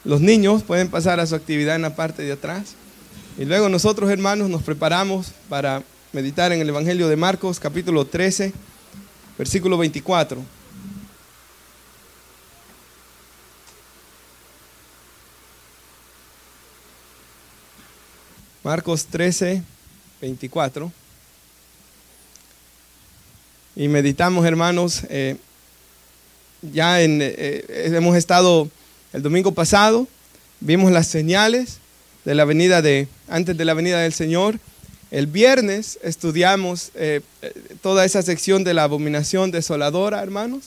Los niños pueden pasar a su actividad en la parte de atrás. Y luego nosotros, hermanos, nos preparamos para meditar en el Evangelio de Marcos, capítulo 13, versículo 24. Marcos 13, 24. Y meditamos, hermanos, hemos estado el domingo pasado, vimos las señales de la venida antes de la venida del Señor. El viernes estudiamos toda esa sección de la abominación desoladora, hermanos.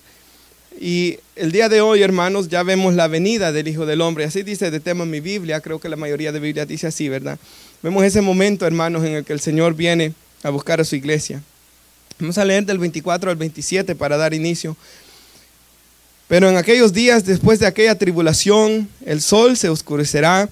Y el día de hoy, hermanos, ya vemos la venida del Hijo del Hombre. Así dice de tema en mi Biblia, creo que la mayoría de Biblias dice así, ¿verdad? Vemos ese momento, hermanos, en el que el Señor viene a buscar a su iglesia. Vamos a leer del 24 al 27 para dar inicio. Pero en aquellos días, después de aquella tribulación, el sol se oscurecerá,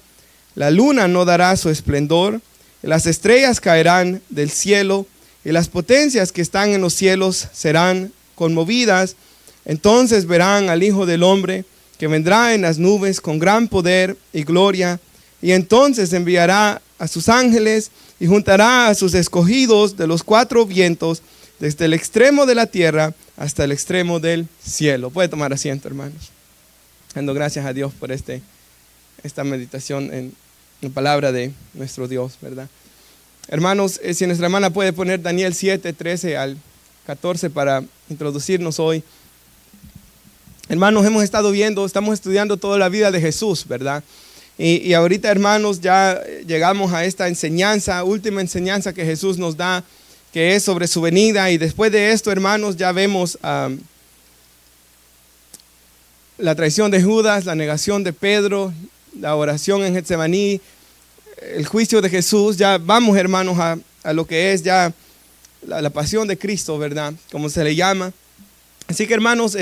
la luna no dará su esplendor, las estrellas caerán del cielo, y las potencias que están en los cielos serán conmovidas. Entonces verán al Hijo del Hombre, que vendrá en las nubes con gran poder y gloria, y entonces enviará a sus ángeles y juntará a sus escogidos de los cuatro vientos, desde el extremo de la tierra hasta el extremo del cielo. Puede tomar asiento, hermanos. Dando gracias a Dios por esta meditación en la palabra de nuestro Dios, ¿verdad? Hermanos, si nuestra hermana puede poner Daniel 7, 13 al 14 para introducirnos hoy. Hermanos, estamos estudiando toda la vida de Jesús, ¿verdad? Y ahorita, hermanos, ya llegamos a esta última enseñanza que Jesús nos da, que es sobre su venida. Y después de esto, hermanos, ya vemos la traición de Judas, la negación de Pedro, la oración en Getsemaní, el juicio de Jesús. Ya vamos, hermanos, a lo que es ya la pasión de Cristo, ¿verdad? Como se le llama. Así que, hermanos,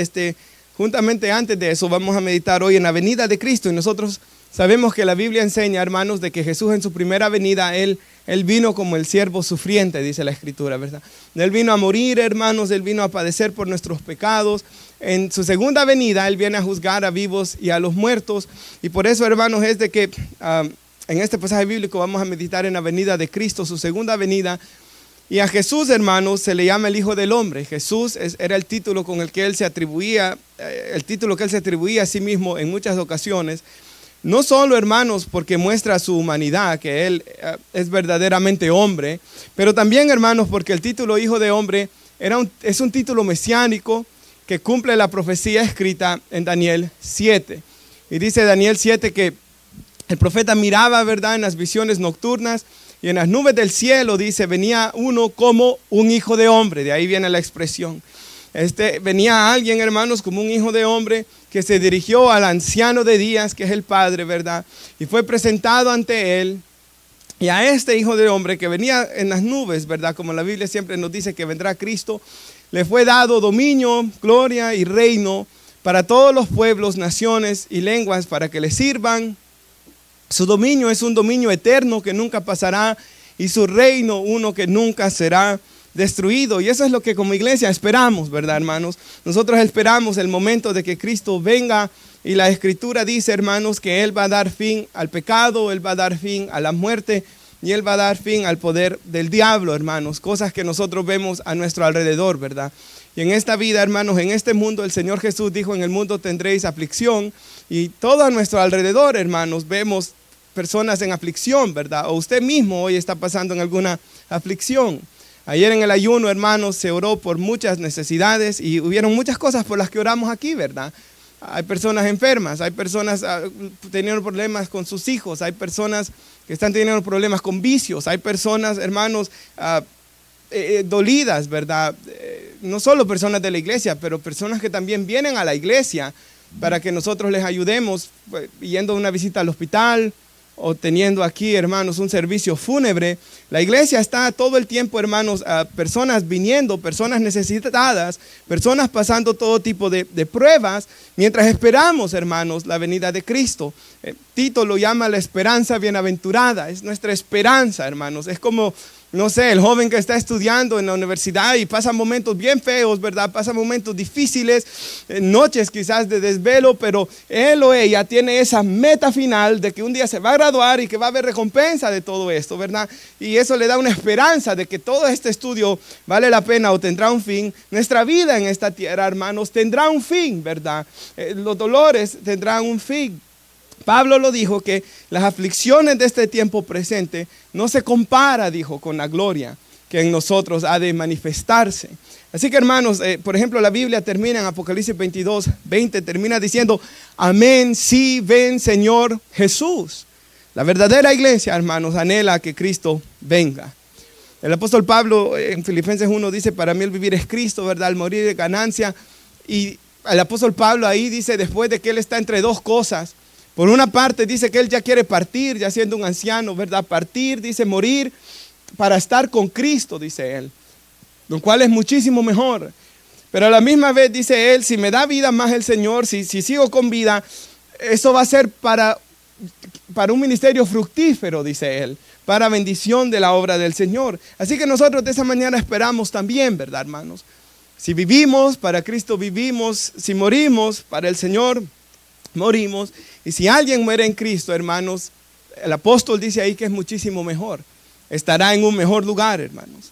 juntamente antes de eso vamos a meditar hoy en la venida de Cristo. Y nosotros sabemos que la Biblia enseña, hermanos, de que Jesús en su primera venida, Él vino como el siervo sufriente, dice la Escritura, ¿verdad? Él vino a morir, hermanos, Él vino a padecer por nuestros pecados. En su segunda venida, Él viene a juzgar a vivos y a los muertos. Y por eso, hermanos, es de que en este pasaje bíblico vamos a meditar en la venida de Cristo, su segunda venida. Y a Jesús, hermanos, se le llama el Hijo del Hombre. Jesús era el título con el que Él se atribuía, el título que Él se atribuía a sí mismo en muchas ocasiones. No solo, hermanos, porque muestra su humanidad, que Él es verdaderamente hombre, pero también, hermanos, porque el título Hijo de Hombre es un título mesiánico que cumple la profecía escrita en Daniel 7. Y dice Daniel 7 que el profeta miraba, ¿verdad?, en las visiones nocturnas, y en las nubes del cielo, dice, venía uno como un hijo de hombre. De ahí viene la expresión. Venía alguien, hermanos, como un hijo de hombre que se dirigió al anciano de días, que es el Padre, ¿verdad? Y fue presentado ante él. Y a este hijo de hombre que venía en las nubes, ¿verdad? Como la Biblia siempre nos dice que vendrá Cristo, le fue dado dominio, gloria y reino para todos los pueblos, naciones y lenguas, para que le sirvan. Su dominio es un dominio eterno que nunca pasará, y su reino uno que nunca será destruido. Y eso es lo que como iglesia esperamos, ¿verdad, hermanos? Nosotros esperamos el momento de que Cristo venga, y la Escritura dice, hermanos, que Él va a dar fin al pecado, Él va a dar fin a la muerte, y Él va a dar fin al poder del diablo, hermanos. Cosas que nosotros vemos a nuestro alrededor, ¿verdad? Y en esta vida, hermanos, en este mundo, el Señor Jesús dijo, en el mundo tendréis aflicción. Y todo a nuestro alrededor, hermanos, vemos personas en aflicción, ¿verdad? O usted mismo hoy está pasando en alguna aflicción. Ayer en el ayuno, hermanos, se oró por muchas necesidades y hubieron muchas cosas por las que oramos aquí, ¿verdad? Hay personas enfermas, hay personas teniendo problemas con sus hijos, hay personas que están teniendo problemas con vicios, hay personas, hermanos, dolidas, ¿verdad? No solo personas de la iglesia, pero personas que también vienen a la iglesia para que nosotros les ayudemos, yendo a una visita al hospital, o teniendo aquí, hermanos, un servicio fúnebre. La iglesia está todo el tiempo, hermanos, personas viniendo, personas necesitadas, personas pasando todo tipo de pruebas, mientras esperamos, hermanos, la venida de Cristo. Tito lo llama la esperanza bienaventurada, es nuestra esperanza, hermanos. Es como no sé, el joven que está estudiando en la universidad y pasa momentos bien feos, ¿verdad? Pasa momentos difíciles, noches quizás de desvelo, pero él o ella tiene esa meta final de que un día se va a graduar y que va a haber recompensa de todo esto, ¿verdad? Y eso le da una esperanza de que todo este estudio vale la pena o tendrá un fin. Nuestra vida en esta tierra, hermanos, tendrá un fin, ¿verdad? Los dolores tendrán un fin. Pablo lo dijo, que las aflicciones de este tiempo presente no se compara, dijo, con la gloria que en nosotros ha de manifestarse. Así que, hermanos, por ejemplo, la Biblia termina en Apocalipsis 22:20, termina diciendo, amén, sí, ven Señor Jesús. La verdadera iglesia, hermanos, anhela que Cristo venga. El apóstol Pablo en Filipenses 1 dice, para mí el vivir es Cristo, ¿verdad? El morir es ganancia. Y el apóstol Pablo ahí dice, después de que él está entre dos cosas, por una parte dice que él ya quiere partir, ya siendo un anciano, ¿verdad? Partir, dice morir para estar con Cristo, dice él. Lo cual es muchísimo mejor. Pero a la misma vez dice él, si me da vida más el Señor, si sigo con vida, eso va a ser para un ministerio fructífero, dice él. Para bendición de la obra del Señor. Así que nosotros de esa manera esperamos también, ¿verdad, hermanos? Si vivimos, para Cristo vivimos. Si morimos, para el Señor morimos. Y si alguien muere en Cristo, hermanos, el apóstol dice ahí que es muchísimo mejor. Estará en un mejor lugar, hermanos.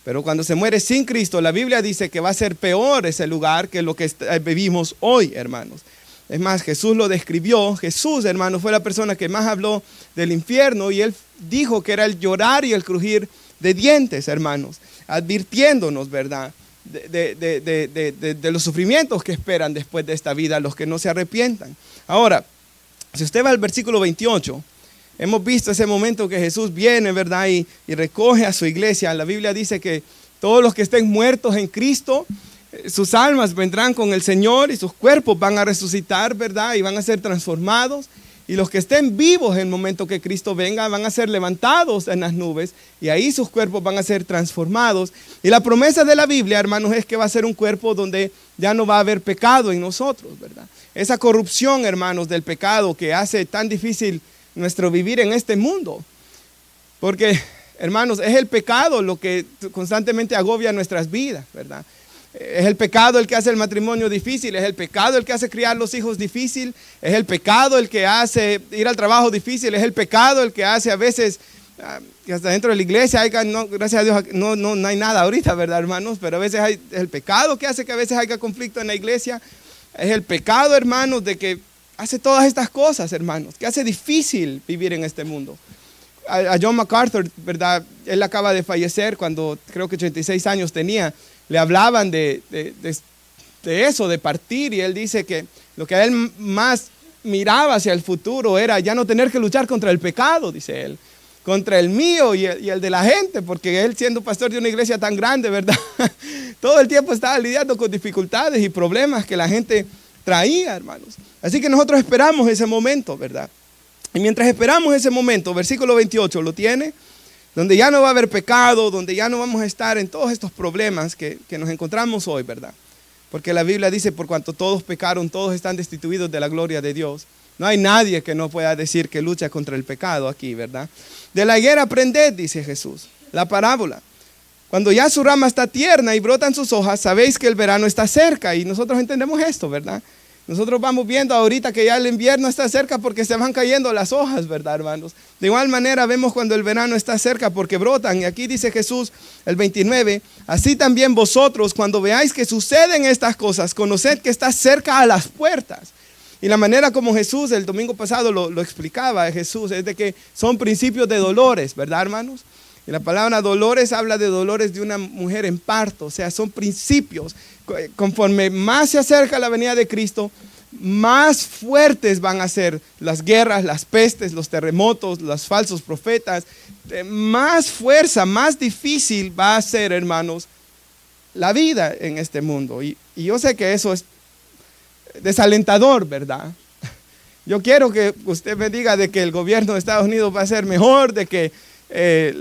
Pero cuando se muere sin Cristo, la Biblia dice que va a ser peor ese lugar que lo que vivimos hoy, hermanos. Es más, Jesús lo describió. Jesús, hermanos, fue la persona que más habló del infierno y él dijo que era el llorar y el crujir de dientes, hermanos, advirtiéndonos, ¿verdad?, de los sufrimientos que esperan después de esta vida, los que no se arrepientan. Ahora, si usted va al versículo 28, hemos visto ese momento que Jesús viene, ¿verdad?, y recoge a su iglesia. La Biblia dice que todos los que estén muertos en Cristo, sus almas vendrán con el Señor y sus cuerpos van a resucitar, ¿verdad?, y van a ser transformados. Y los que estén vivos en el momento que Cristo venga van a ser levantados en las nubes y ahí sus cuerpos van a ser transformados. Y la promesa de la Biblia, hermanos, es que va a ser un cuerpo donde ya no va a haber pecado en nosotros, ¿verdad? Esa corrupción, hermanos, del pecado que hace tan difícil nuestro vivir en este mundo. Porque, hermanos, es el pecado lo que constantemente agobia nuestras vidas, ¿verdad? Es el pecado el que hace el matrimonio difícil, es el pecado el que hace criar los hijos difícil, es el pecado el que hace ir al trabajo difícil, es el pecado el que hace a veces, que hasta dentro de la iglesia, gracias a Dios, no hay nada ahorita, ¿verdad, hermanos? Pero a veces es el pecado que hace que a veces haya conflicto en la iglesia, es el pecado, hermanos, de que hace todas estas cosas, hermanos, que hace difícil vivir en este mundo. A John MacArthur, ¿verdad? Él acaba de fallecer cuando creo que 86 años tenía. Le hablaban de eso, de partir, y él dice que lo que a él más miraba hacia el futuro era ya no tener que luchar contra el pecado, dice él, contra el mío y el de la gente, porque él siendo pastor de una iglesia tan grande, ¿verdad? Todo el tiempo estaba lidiando con dificultades y problemas que la gente traía, hermanos. Así que nosotros esperamos ese momento, ¿verdad? Y mientras esperamos ese momento, versículo 28, ¿lo tiene? Donde ya no va a haber pecado, donde ya no vamos a estar en todos estos problemas que nos encontramos hoy, ¿verdad? Porque la Biblia dice, por cuanto todos pecaron, todos están destituidos de la gloria de Dios. No hay nadie que no pueda decir que lucha contra el pecado aquí, ¿verdad? De la higuera aprended, dice Jesús, la parábola. Cuando ya su rama está tierna y brotan sus hojas, sabéis que el verano está cerca. Y nosotros entendemos esto, ¿verdad? Nosotros vamos viendo ahorita que ya el invierno está cerca porque se van cayendo las hojas, ¿verdad, hermanos? De igual manera vemos cuando el verano está cerca porque brotan. Y aquí dice Jesús, el 29, así también vosotros cuando veáis que suceden estas cosas, conoced que está cerca a las puertas. Y la manera como Jesús, el domingo pasado lo explicaba Jesús, es de que son principios de dolores, ¿verdad, hermanos? Y la palabra dolores habla de dolores de una mujer en parto, o sea, son principios. Conforme más se acerca la venida de Cristo, más fuertes van a ser las guerras, las pestes, los terremotos, los falsos profetas. Más fuerza, más difícil va a ser, hermanos, la vida en este mundo. Y yo sé que eso es desalentador, ¿verdad? Yo quiero que usted me diga de que el gobierno de Estados Unidos va a ser mejor, de que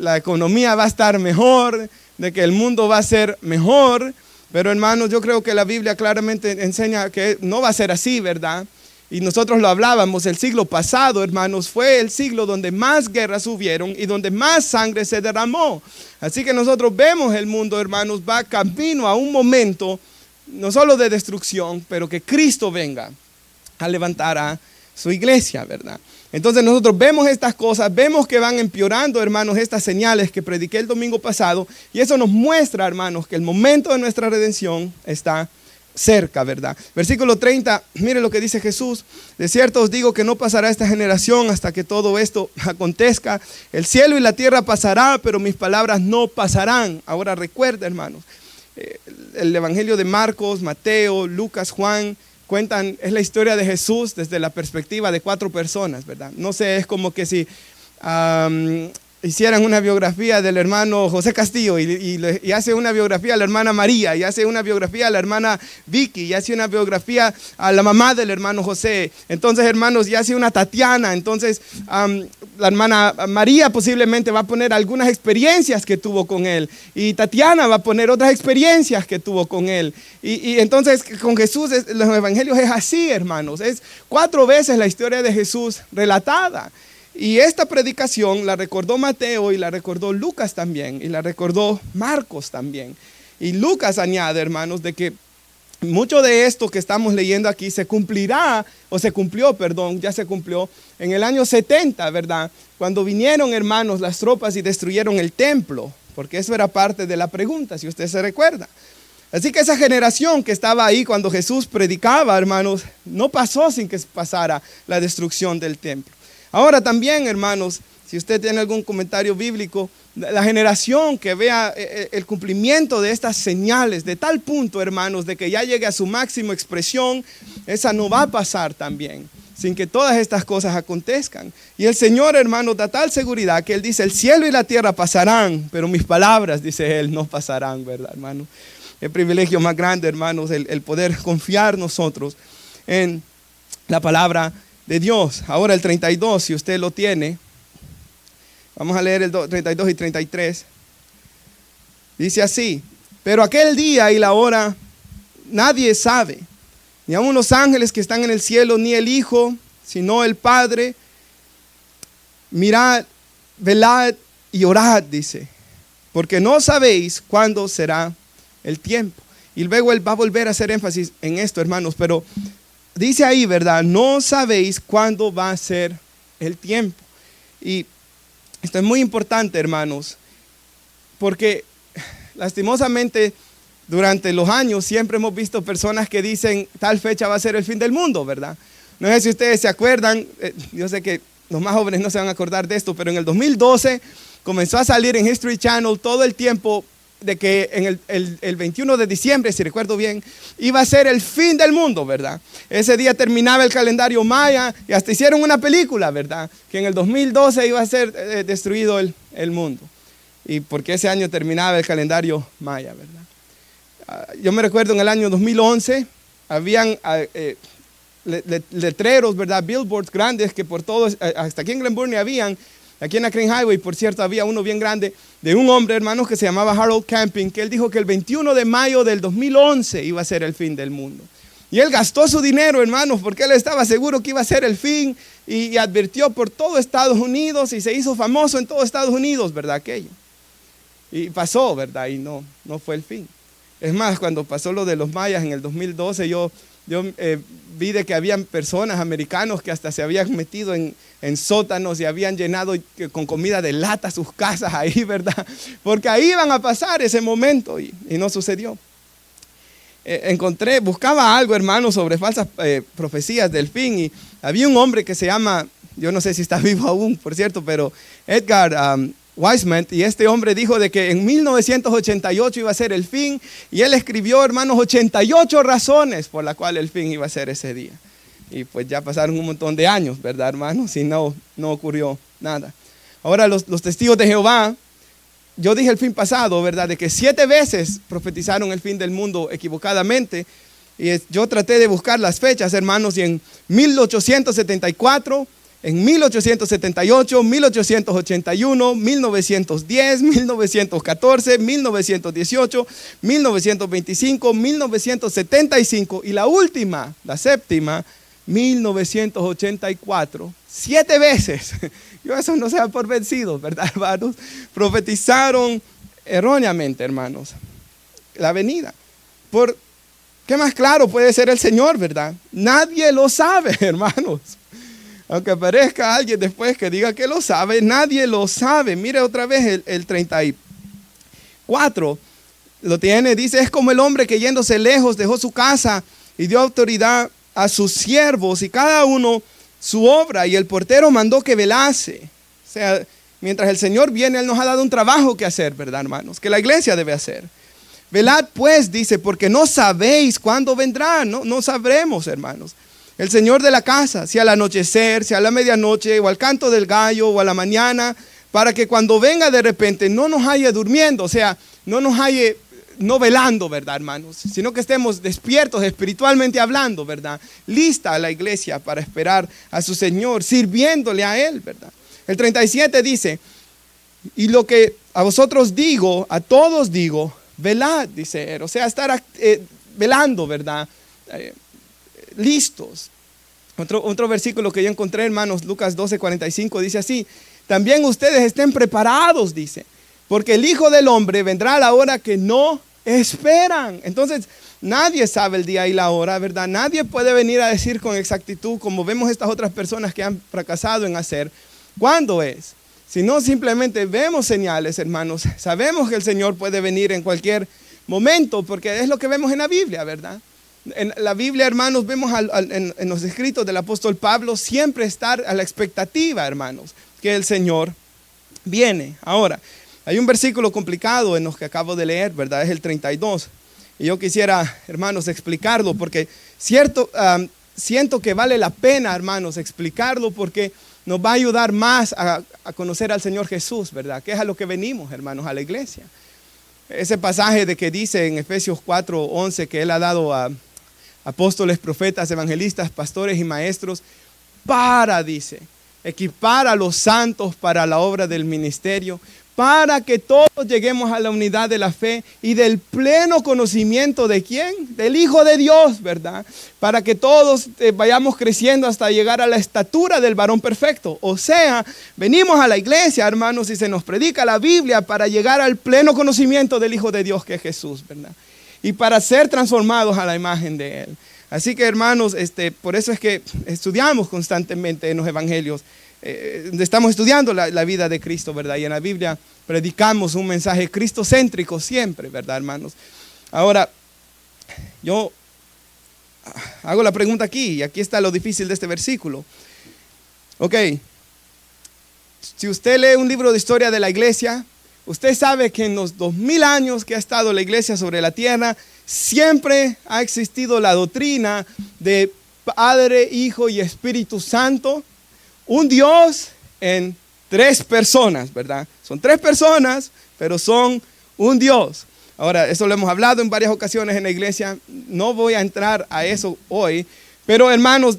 la economía va a estar mejor, de que el mundo va a ser mejor. Pero hermanos, yo creo que la Biblia claramente enseña que no va a ser así, ¿verdad? Y nosotros lo hablábamos, el siglo pasado, hermanos, fue el siglo donde más guerras hubieron y donde más sangre se derramó. Así que nosotros vemos el mundo, hermanos, va camino a un momento, no solo de destrucción, pero que Cristo venga a levantar a su iglesia, ¿verdad? Entonces nosotros vemos estas cosas, vemos que van empeorando, hermanos, estas señales que prediqué el domingo pasado, y eso nos muestra, hermanos, que el momento de nuestra redención está cerca, ¿verdad? Versículo 30, mire lo que dice Jesús: de cierto os digo que no pasará esta generación hasta que todo esto acontezca. El cielo y la tierra pasará, pero mis palabras no pasarán. Ahora recuerda, hermanos, el evangelio de Marcos, Mateo, Lucas, Juan cuentan, es la historia de Jesús desde la perspectiva de 4 personas, ¿verdad? No sé, es como que si hicieran una biografía del hermano José Castillo y hace una biografía a la hermana María, y hace una biografía a la hermana Vicky, y hace una biografía a la mamá del hermano José. Entonces, hermanos, y hace una Tatiana. Entonces, la hermana María posiblemente va a poner algunas experiencias que tuvo con él, y Tatiana va a poner otras experiencias que tuvo con él. Y entonces con Jesús, los evangelios es así, hermanos. Es 4 veces la historia de Jesús relatada. Y esta predicación la recordó Mateo y la recordó Lucas también, y la recordó Marcos también. Y Lucas añade, hermanos, de que mucho de esto que estamos leyendo aquí se cumplirá, o se cumplió, perdón, ya se cumplió en el año 70, ¿verdad? Cuando vinieron, hermanos, las tropas y destruyeron el templo, porque eso era parte de la pregunta, si usted se recuerda. Así que esa generación que estaba ahí cuando Jesús predicaba, hermanos, no pasó sin que pasara la destrucción del templo. Ahora también, hermanos, si usted tiene algún comentario bíblico, la generación que vea el cumplimiento de estas señales de tal punto, hermanos, de que ya llegue a su máxima expresión, esa no va a pasar también sin que todas estas cosas acontezcan. Y el Señor, hermanos, da tal seguridad que Él dice: el cielo y la tierra pasarán, pero mis palabras, dice Él, no pasarán, ¿verdad, hermano? El privilegio más grande, hermanos, el poder confiar nosotros en la palabra de Dios. Ahora el 32, si usted lo tiene, vamos a leer el 32 y 33. Dice así: pero aquel día y la hora nadie sabe, ni aun los ángeles que están en el cielo, ni el Hijo, sino el Padre. Mirad, velad y orad, dice, porque no sabéis cuándo será el tiempo. Y luego Él va a volver a hacer énfasis en esto, hermanos, pero dice ahí, ¿verdad? No sabéis cuándo va a ser el tiempo. Y esto es muy importante, hermanos, porque lastimosamente durante los años siempre hemos visto personas que dicen tal fecha va a ser el fin del mundo, ¿verdad? No sé si ustedes se acuerdan, yo sé que los más jóvenes no se van a acordar de esto, pero en el 2012 comenzó a salir en History Channel todo el tiempo de que en el 21 de diciembre, si recuerdo bien, iba a ser el fin del mundo, ¿verdad? Ese día terminaba el calendario maya y hasta hicieron una película, ¿verdad? Que en el 2012 iba a ser destruido el mundo. Y porque ese año terminaba el calendario maya, ¿verdad? Yo me recuerdo en el año 2011, habían letreros, ¿verdad? Billboards grandes que por todos, hasta aquí en Glen Burnie habían. Aquí en la Crane Highway, por cierto, había uno bien grande de un hombre, hermanos, que se llamaba Harold Camping, que él dijo que el 21 de mayo del 2011 iba a ser el fin del mundo. Y él gastó su dinero, hermanos, porque él estaba seguro que iba a ser el fin, y advirtió por todo Estados Unidos, y se hizo famoso en todo Estados Unidos, ¿verdad? Aquello. Y pasó, ¿verdad? Y no fue el fin. Es más, cuando pasó lo de los mayas en el 2012, yo vi de que habían personas americanos que hasta se habían metido en sótanos y habían llenado con comida de lata sus casas ahí, ¿verdad? Porque ahí iban a pasar ese momento y no sucedió. Buscaba algo, hermano, sobre falsas profecías del fin, y había un hombre que se llama, yo no sé si está vivo aún, por cierto, pero Edgar Wiseman, y este hombre dijo de que en 1988 iba a ser el fin, y él escribió, hermanos, 88 razones por las cuales el fin iba a ser ese día. Y pues ya pasaron un montón de años, ¿verdad, hermanos? Y no ocurrió nada. Ahora los testigos de Jehová, yo dije el fin pasado, ¿verdad? De que 7 veces profetizaron el fin del mundo equivocadamente. Y yo traté de buscar las fechas, hermanos, y en 1874, en 1878, 1881, 1910, 1914, 1918, 1925, 1975 y la última, la séptima, 1984, 7 veces, yo eso no sea por vencido, ¿verdad, hermanos? Profetizaron erróneamente, hermanos, la venida. ¿Qué más claro puede ser el Señor, verdad? Nadie lo sabe, hermanos. Aunque aparezca alguien después que diga que lo sabe, nadie lo sabe. Mire otra vez el 34. Lo tiene, dice, es como el hombre que yéndose lejos dejó su casa y dio autoridad a sus siervos y cada uno su obra, y el portero mandó que velase. O sea, mientras el Señor viene, Él nos ha dado un trabajo que hacer, ¿verdad, hermanos? Que la iglesia debe hacer. Velad pues, dice, porque no sabéis cuándo vendrá. No sabremos, hermanos. El Señor de la casa, si al anochecer, si a la medianoche, o al canto del gallo, o a la mañana, para que cuando venga de repente no nos halle durmiendo, o sea, no nos halle no velando, ¿verdad, hermanos? Sino que estemos despiertos espiritualmente hablando, ¿verdad? Lista a la iglesia para esperar a su Señor, sirviéndole a Él, ¿verdad? El 37 dice, y lo que a vosotros digo, a todos digo, velad, dice Él. O sea, estar velando, ¿verdad? Listos. Otro versículo que yo encontré, hermanos, Lucas 12:45, dice así, también ustedes estén preparados, dice, porque el Hijo del Hombre vendrá a la hora que no esperan. Entonces, nadie sabe el día y la hora, ¿verdad? Nadie puede venir a decir con exactitud, como vemos estas otras personas que han fracasado en hacer, ¿cuándo es? Si no, simplemente vemos señales, hermanos. Sabemos que el Señor puede venir en cualquier momento, porque es lo que vemos en la Biblia, ¿verdad? En la Biblia, hermanos, vemos en los escritos del apóstol Pablo siempre estar a la expectativa, hermanos, que el Señor viene. Ahora, hay un versículo complicado en los que acabo de leer, ¿verdad? Es el 32. Y yo quisiera, hermanos, explicarlo porque siento que vale la pena, hermanos, explicarlo porque nos va a ayudar más a conocer al Señor Jesús, ¿verdad? Que es a lo que venimos, hermanos, a la iglesia. Ese pasaje de que dice en Efesios 4:11 que Él ha dado a apóstoles, profetas, evangelistas, pastores y maestros dice, equipar a los santos para la obra del ministerio, para que todos lleguemos a la unidad de la fe y del pleno conocimiento de ¿quién? Del Hijo de Dios, ¿verdad? Para que todos vayamos creciendo hasta llegar a la estatura del varón perfecto. O sea, venimos a la iglesia, hermanos, y se nos predica la Biblia para llegar al pleno conocimiento del Hijo de Dios que es Jesús, ¿verdad? Y para ser transformados a la imagen de Él. Así que, hermanos, por eso es que estudiamos constantemente en los evangelios. Estamos estudiando la vida de Cristo, ¿verdad? Y en la Biblia predicamos un mensaje cristocéntrico siempre, ¿verdad, hermanos? Ahora, yo hago la pregunta aquí, y aquí está lo difícil de este versículo. Ok, si usted lee un libro de historia de la iglesia, usted sabe que en los 2000 años que ha estado la iglesia sobre la tierra, siempre ha existido la doctrina de Padre, Hijo y Espíritu Santo. Un Dios en 3 personas, ¿verdad? Son 3 personas, pero son un Dios. Ahora, eso lo hemos hablado en varias ocasiones en la iglesia. No voy a entrar a eso hoy. Pero, hermanos,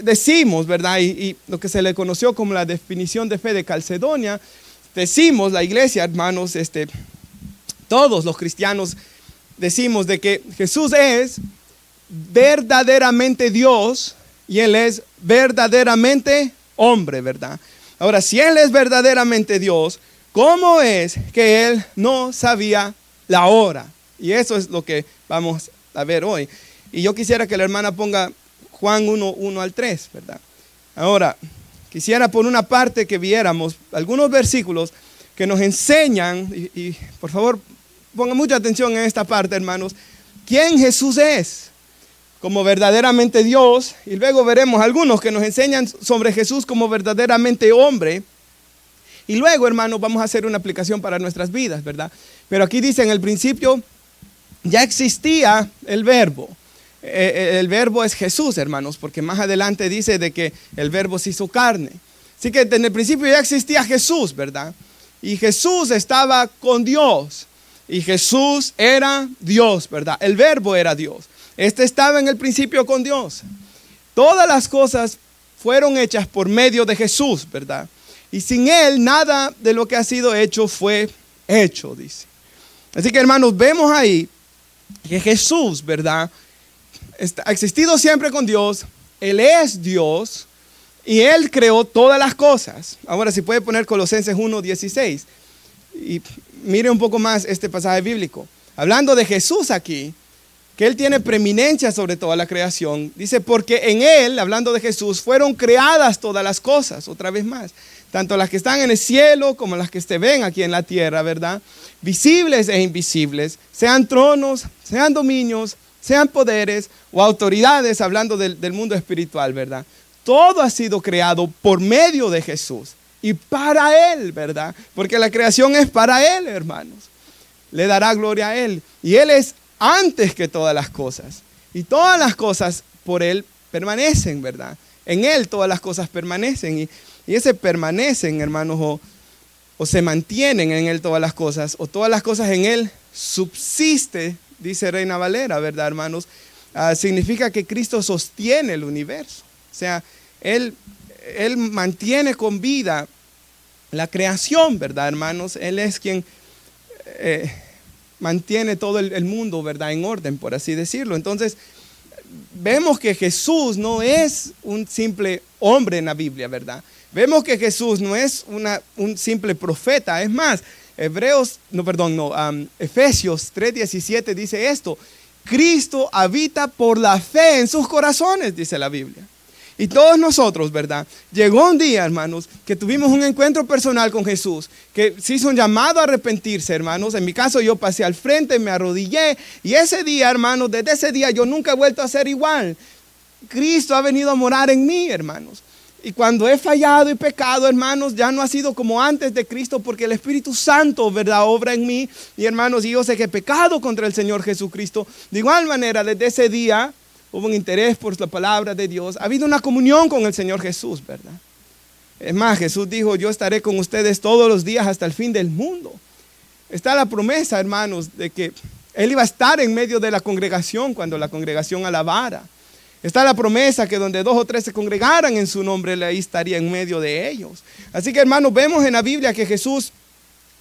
decimos, ¿verdad? Y lo que se le conoció como la definición de fe de Calcedonia, decimos, la iglesia, hermanos, todos los cristianos decimos de que Jesús es verdaderamente Dios y Él es verdaderamente hombre, ¿verdad? Ahora, si Él es verdaderamente Dios, ¿cómo es que Él no sabía la hora? Y eso es lo que vamos a ver hoy. Y yo quisiera que la hermana ponga Juan 1:1 al 3, ¿verdad? Ahora, quisiera por una parte que viéramos algunos versículos que nos enseñan, y por favor pongan mucha atención en esta parte, hermanos, quién Jesús es como verdaderamente Dios, y luego veremos algunos que nos enseñan sobre Jesús como verdaderamente hombre, y luego, hermanos, vamos a hacer una aplicación para nuestras vidas, ¿verdad? Pero aquí dice, en el principio ya existía el verbo. El verbo es Jesús, hermanos, porque más adelante dice de que el verbo se hizo carne. Así que en el principio ya existía Jesús, ¿verdad? Y Jesús estaba con Dios, y Jesús era Dios, ¿verdad? El verbo era Dios. Estaba en el principio con Dios. Todas las cosas fueron hechas por medio de Jesús, ¿verdad? Y sin Él nada de lo que ha sido hecho fue hecho, dice. Así que, hermanos, vemos ahí que Jesús, ¿verdad?, ha existido siempre con Dios, Él es Dios y Él creó todas las cosas. Ahora, si puede poner Colosenses 1:16 y mire un poco más este pasaje bíblico. Hablando de Jesús aquí, que Él tiene preeminencia sobre toda la creación. Dice, porque en Él, hablando de Jesús, fueron creadas todas las cosas, otra vez más. Tanto las que están en el cielo como las que se ven aquí en la tierra, ¿verdad? Visibles e invisibles, sean tronos, sean dominios, sean poderes o autoridades, hablando del mundo espiritual, ¿verdad? Todo ha sido creado por medio de Jesús y para Él, ¿verdad? Porque la creación es para Él, hermanos. Le dará gloria a Él. Y Él es antes que todas las cosas. Y todas las cosas por Él permanecen, ¿verdad? En Él todas las cosas permanecen. Y ese permanecen, hermanos, o se mantienen en Él todas las cosas, o todas las cosas en Él subsiste, dice Reina Valera, ¿verdad, hermanos? Significa que Cristo sostiene el universo. O sea, Él mantiene con vida la creación, ¿verdad, hermanos? Él es quien mantiene todo el mundo, ¿verdad?, en orden, por así decirlo. Entonces, vemos que Jesús no es un simple hombre en la Biblia, ¿verdad? Vemos que Jesús no es un simple profeta. Es más, Efesios 3:17 dice esto: Cristo habita por la fe en sus corazones, dice la Biblia. Y todos nosotros, ¿verdad? Llegó un día, hermanos, que tuvimos un encuentro personal con Jesús, que se hizo un llamado a arrepentirse, hermanos. En mi caso, yo pasé al frente, me arrodillé, y ese día, hermanos, desde ese día yo nunca he vuelto a ser igual. Cristo ha venido a morar en mí, hermanos. Y cuando he fallado y pecado, hermanos, ya no ha sido como antes de Cristo, porque el Espíritu Santo, ¿verdad?, obra en mí. Y hermanos, y yo sé que he pecado contra el Señor Jesucristo. De igual manera, desde ese día hubo un interés por la palabra de Dios. Ha habido una comunión con el Señor Jesús, ¿verdad? Es más, Jesús dijo, yo estaré con ustedes todos los días hasta el fin del mundo. Está la promesa, hermanos, de que Él iba a estar en medio de la congregación cuando la congregación alabara. Está la promesa que donde 2 o 3 se congregaran en su nombre, Él ahí estaría en medio de ellos. Así que, hermanos, vemos en la Biblia que Jesús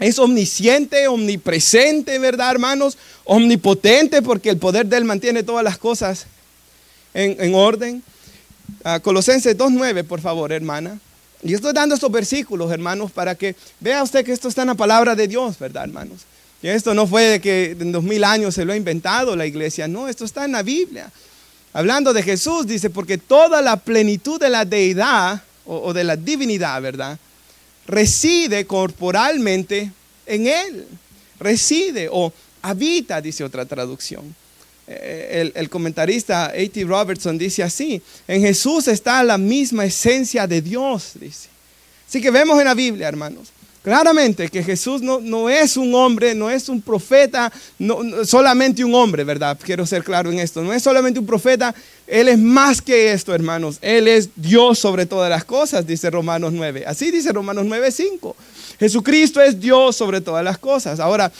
es omnisciente, omnipresente, ¿verdad, hermanos? Omnipotente, porque el poder de Él mantiene todas las cosas en orden. Colosenses 2:9, por favor, hermana. Y estoy dando estos versículos, hermanos, para que vea usted que esto está en la palabra de Dios, ¿verdad, hermanos? Y esto no fue de que en 2000 años se lo ha inventado la iglesia. No, esto está en la Biblia. Hablando de Jesús, dice, porque toda la plenitud de la deidad o de la divinidad, ¿verdad?, reside corporalmente en Él. Reside o habita, dice otra traducción. El comentarista A.T. Robertson dice así: en Jesús está la misma esencia de Dios, dice. Así que vemos en la Biblia, hermanos, claramente que Jesús no es un hombre, no es un profeta, no solamente un hombre, ¿verdad? Quiero ser claro en esto. No es solamente un profeta, Él es más que esto, hermanos. Él es Dios sobre todas las cosas, dice Romanos 9. Así dice Romanos 9:5. Jesucristo es Dios sobre todas las cosas. Ahora,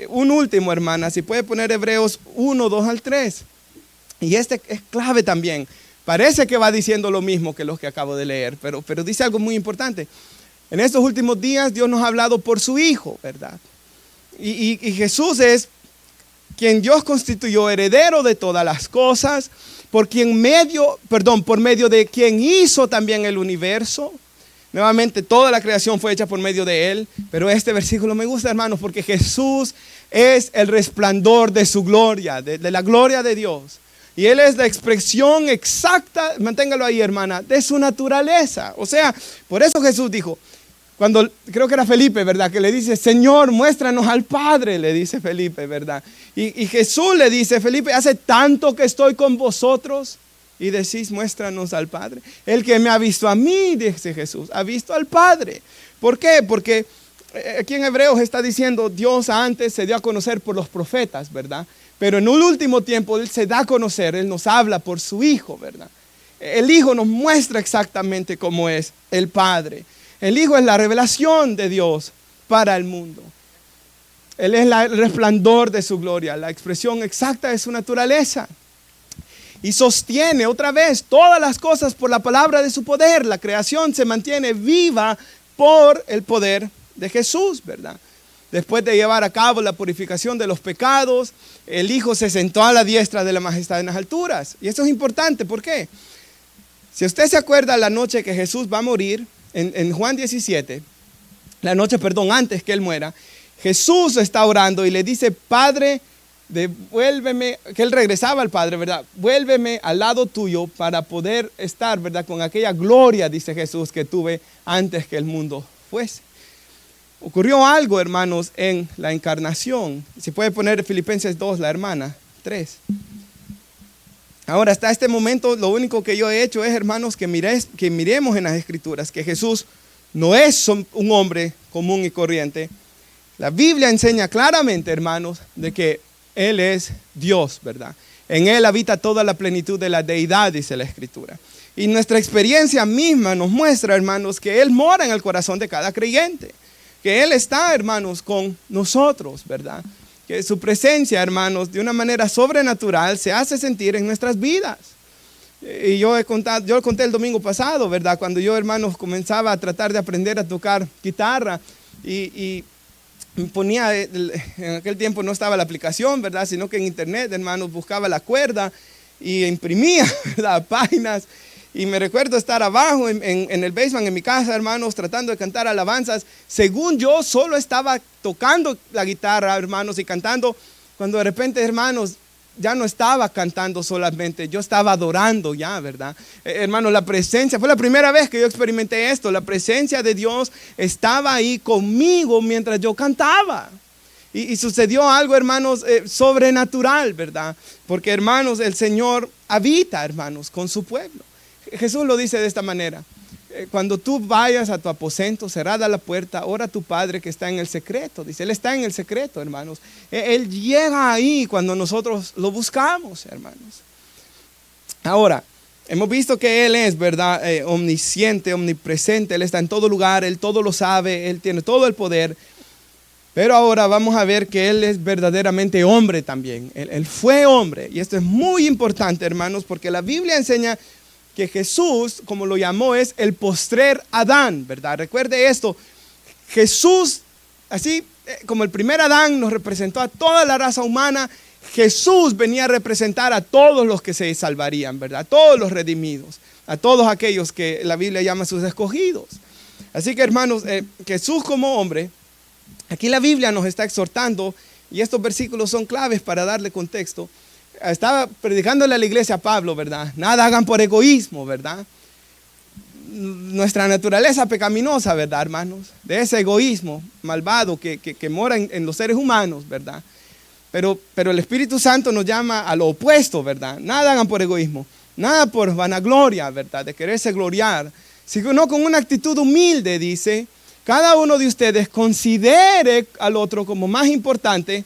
un último, hermana, si puede poner Hebreos 1:2-3. Y este es clave también. Parece que va diciendo lo mismo que los que acabo de leer, pero dice algo muy importante. En estos últimos días Dios nos ha hablado por su Hijo, ¿verdad? Y Jesús es quien Dios constituyó heredero de todas las cosas, por medio de quien hizo también el universo. Nuevamente, toda la creación fue hecha por medio de Él. Pero este versículo me gusta, hermanos, porque Jesús es el resplandor de su gloria, de la gloria de Dios. Y Él es la expresión exacta, manténgalo ahí, hermana, de su naturaleza. O sea, por eso Jesús dijo, cuando creo que era Felipe, ¿verdad?, que le dice, Señor, muéstranos al Padre, le dice Felipe, ¿verdad? Y Jesús le dice, Felipe, hace tanto que estoy con vosotros y decís, muéstranos al Padre. El que me ha visto a mí, dice Jesús, ha visto al Padre. ¿Por qué? Porque aquí en Hebreos está diciendo, Dios antes se dio a conocer por los profetas, ¿verdad? Pero en un último tiempo Él se da a conocer, Él nos habla por su Hijo, ¿verdad? El Hijo nos muestra exactamente cómo es el Padre. El Hijo es la revelación de Dios para el mundo. Él es el resplandor de su gloria, la expresión exacta de su naturaleza. Y sostiene otra vez todas las cosas por la palabra de su poder. La creación se mantiene viva por el poder de Jesús, ¿verdad? Después de llevar a cabo la purificación de los pecados, el Hijo se sentó a la diestra de la majestad en las alturas. Y esto es importante, ¿por qué? Si usted se acuerda la noche que Jesús va a morir, en Juan 17, la noche, perdón, antes que Él muera, Jesús está orando y le dice, Padre, devuélveme, que Él regresaba al Padre, ¿verdad? Vuélveme al lado tuyo para poder estar, ¿verdad? Con aquella gloria, dice Jesús, que tuve antes que el mundo fuese. Ocurrió algo, hermanos, en la encarnación. Si puede poner Filipenses 2, la hermana, 3. Ahora, hasta este momento, lo único que yo he hecho es, hermanos, que miremos en las Escrituras que Jesús no es un hombre común y corriente. La Biblia enseña claramente, hermanos, de que Él es Dios, ¿verdad? En Él habita toda la plenitud de la deidad, dice la Escritura. Y nuestra experiencia misma nos muestra, hermanos, que Él mora en el corazón de cada creyente. Que Él está, hermanos, con nosotros, ¿verdad? Que su presencia, hermanos, de una manera sobrenatural se hace sentir en nuestras vidas. Y yo conté el domingo pasado, ¿verdad? Cuando yo, hermanos, comenzaba a tratar de aprender a tocar guitarra y me ponía, en aquel tiempo no estaba la aplicación, ¿verdad? Sino que en internet, hermanos, buscaba la cuerda y imprimía, ¿verdad? Páginas. Y me recuerdo estar abajo en el basement en mi casa, hermanos, tratando de cantar alabanzas. Según yo solo estaba tocando la guitarra, hermanos, y cantando. Cuando de repente, hermanos, ya no estaba cantando solamente, yo estaba adorando ya, ¿verdad? Hermanos, la presencia, fue la primera vez que yo experimenté esto. La presencia de Dios estaba ahí conmigo mientras yo cantaba. Y sucedió algo, hermanos, sobrenatural, ¿verdad? Porque, hermanos, el Señor habita, hermanos, con su pueblo. Jesús lo dice de esta manera: cuando tú vayas a tu aposento, cerrada la puerta, ora a tu Padre que está en el secreto. Dice, Él está en el secreto, hermanos. Él llega ahí cuando nosotros lo buscamos, hermanos. Ahora, hemos visto que Él es, ¿verdad? Omnisciente, omnipresente. Él está en todo lugar, Él todo lo sabe, Él tiene todo el poder. Pero ahora vamos a ver que Él es verdaderamente hombre también. Él fue hombre. Y esto es muy importante, hermanos, porque la Biblia enseña que Jesús, como lo llamó, es el postrer Adán, ¿verdad? Recuerde esto, Jesús, así como el primer Adán nos representó a toda la raza humana, Jesús venía a representar a todos los que se salvarían, ¿verdad? A todos los redimidos, a todos aquellos que la Biblia llama sus escogidos. Así que, hermanos, Jesús como hombre, aquí la Biblia nos está exhortando, y estos versículos son claves para darle contexto. Estaba predicándole a la iglesia a Pablo, ¿verdad? Nada hagan por egoísmo, ¿verdad? Nuestra naturaleza pecaminosa, ¿verdad, hermanos? De ese egoísmo malvado que mora en los seres humanos, ¿verdad? Pero el Espíritu Santo nos llama a lo opuesto, ¿verdad? Nada hagan por egoísmo, nada por vanagloria, ¿verdad? De quererse gloriar, sino con una actitud humilde, dice, cada uno de ustedes considere al otro como más importante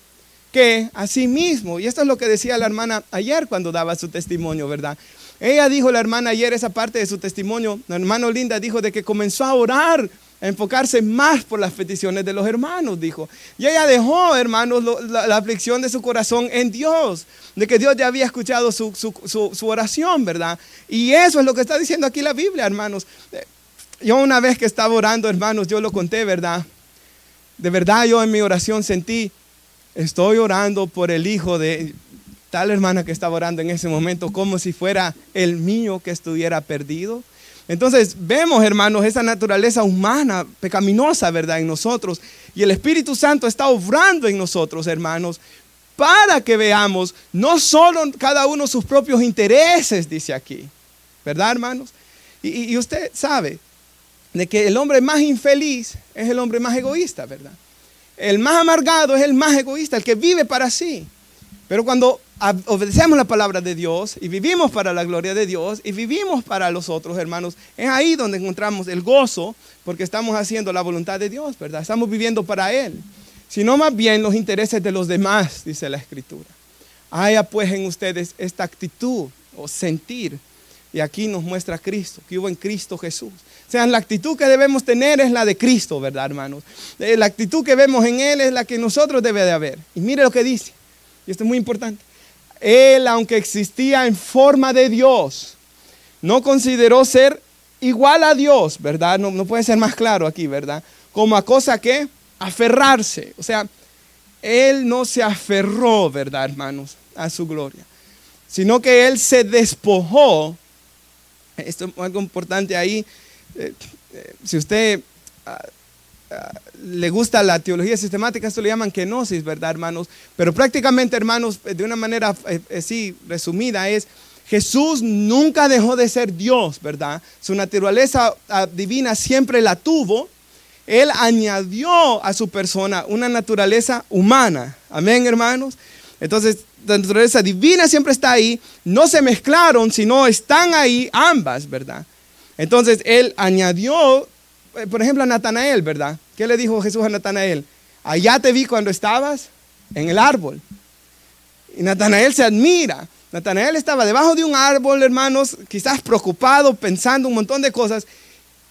que a sí mismo. Y esto es lo que decía la hermana ayer cuando daba su testimonio, ¿verdad? Ella dijo, la hermana ayer, esa parte de su testimonio, la hermana Linda dijo de que comenzó a orar, a enfocarse más por las peticiones de los hermanos, dijo. Y ella dejó, hermanos, la aflicción de su corazón en Dios, de que Dios ya había escuchado su oración, ¿verdad? Y eso es lo que está diciendo aquí la Biblia, hermanos. Yo una vez que estaba orando, hermanos, yo lo conté, ¿verdad? De verdad yo en mi oración sentí, estoy orando por el hijo de tal hermana que estaba orando en ese momento, como si fuera el mío que estuviera perdido. Entonces vemos, hermanos, esa naturaleza humana, pecaminosa, ¿verdad? En nosotros. Y el Espíritu Santo está obrando en nosotros, hermanos, para que veamos no solo cada uno sus propios intereses, dice aquí. ¿Verdad, hermanos? Y usted sabe de que el hombre más infeliz es el hombre más egoísta, ¿verdad? El más amargado es el más egoísta, el que vive para sí. Pero cuando obedecemos la palabra de Dios y vivimos para la gloria de Dios y vivimos para los otros, hermanos, es ahí donde encontramos el gozo, porque estamos haciendo la voluntad de Dios, ¿verdad? Estamos viviendo para Él, sino más bien los intereses de los demás, dice la Escritura. Haya pues en ustedes esta actitud o sentir, y aquí nos muestra Cristo, que hubo en Cristo Jesús. O sea, la actitud que debemos tener es la de Cristo, ¿verdad, hermanos? La actitud que vemos en Él es la que nosotros debe de haber. Y mire lo que dice, y esto es muy importante. Él, aunque existía en forma de Dios, no consideró ser igual a Dios, ¿verdad? No puede ser más claro aquí, ¿verdad? Como a cosa que aferrarse. O sea, Él no se aferró, ¿verdad, hermanos? A su gloria. Sino que Él se despojó Esto es algo importante ahí. Si usted le gusta la teología sistemática, esto le llaman kenosis, ¿verdad, hermanos? Pero prácticamente, hermanos, de una manera así resumida es: Jesús nunca dejó de ser Dios, ¿verdad? Su naturaleza divina siempre la tuvo. Él añadió a su persona una naturaleza humana. Amén, hermanos. Entonces, la naturaleza divina siempre está ahí. No se mezclaron, sino están ahí ambas, ¿verdad? Entonces, Él añadió, por ejemplo, a Natanael, ¿verdad? ¿Qué le dijo Jesús a Natanael? Allá te vi cuando estabas en el árbol. Y Natanael se admira. Natanael estaba debajo de un árbol, hermanos, quizás preocupado, pensando un montón de cosas.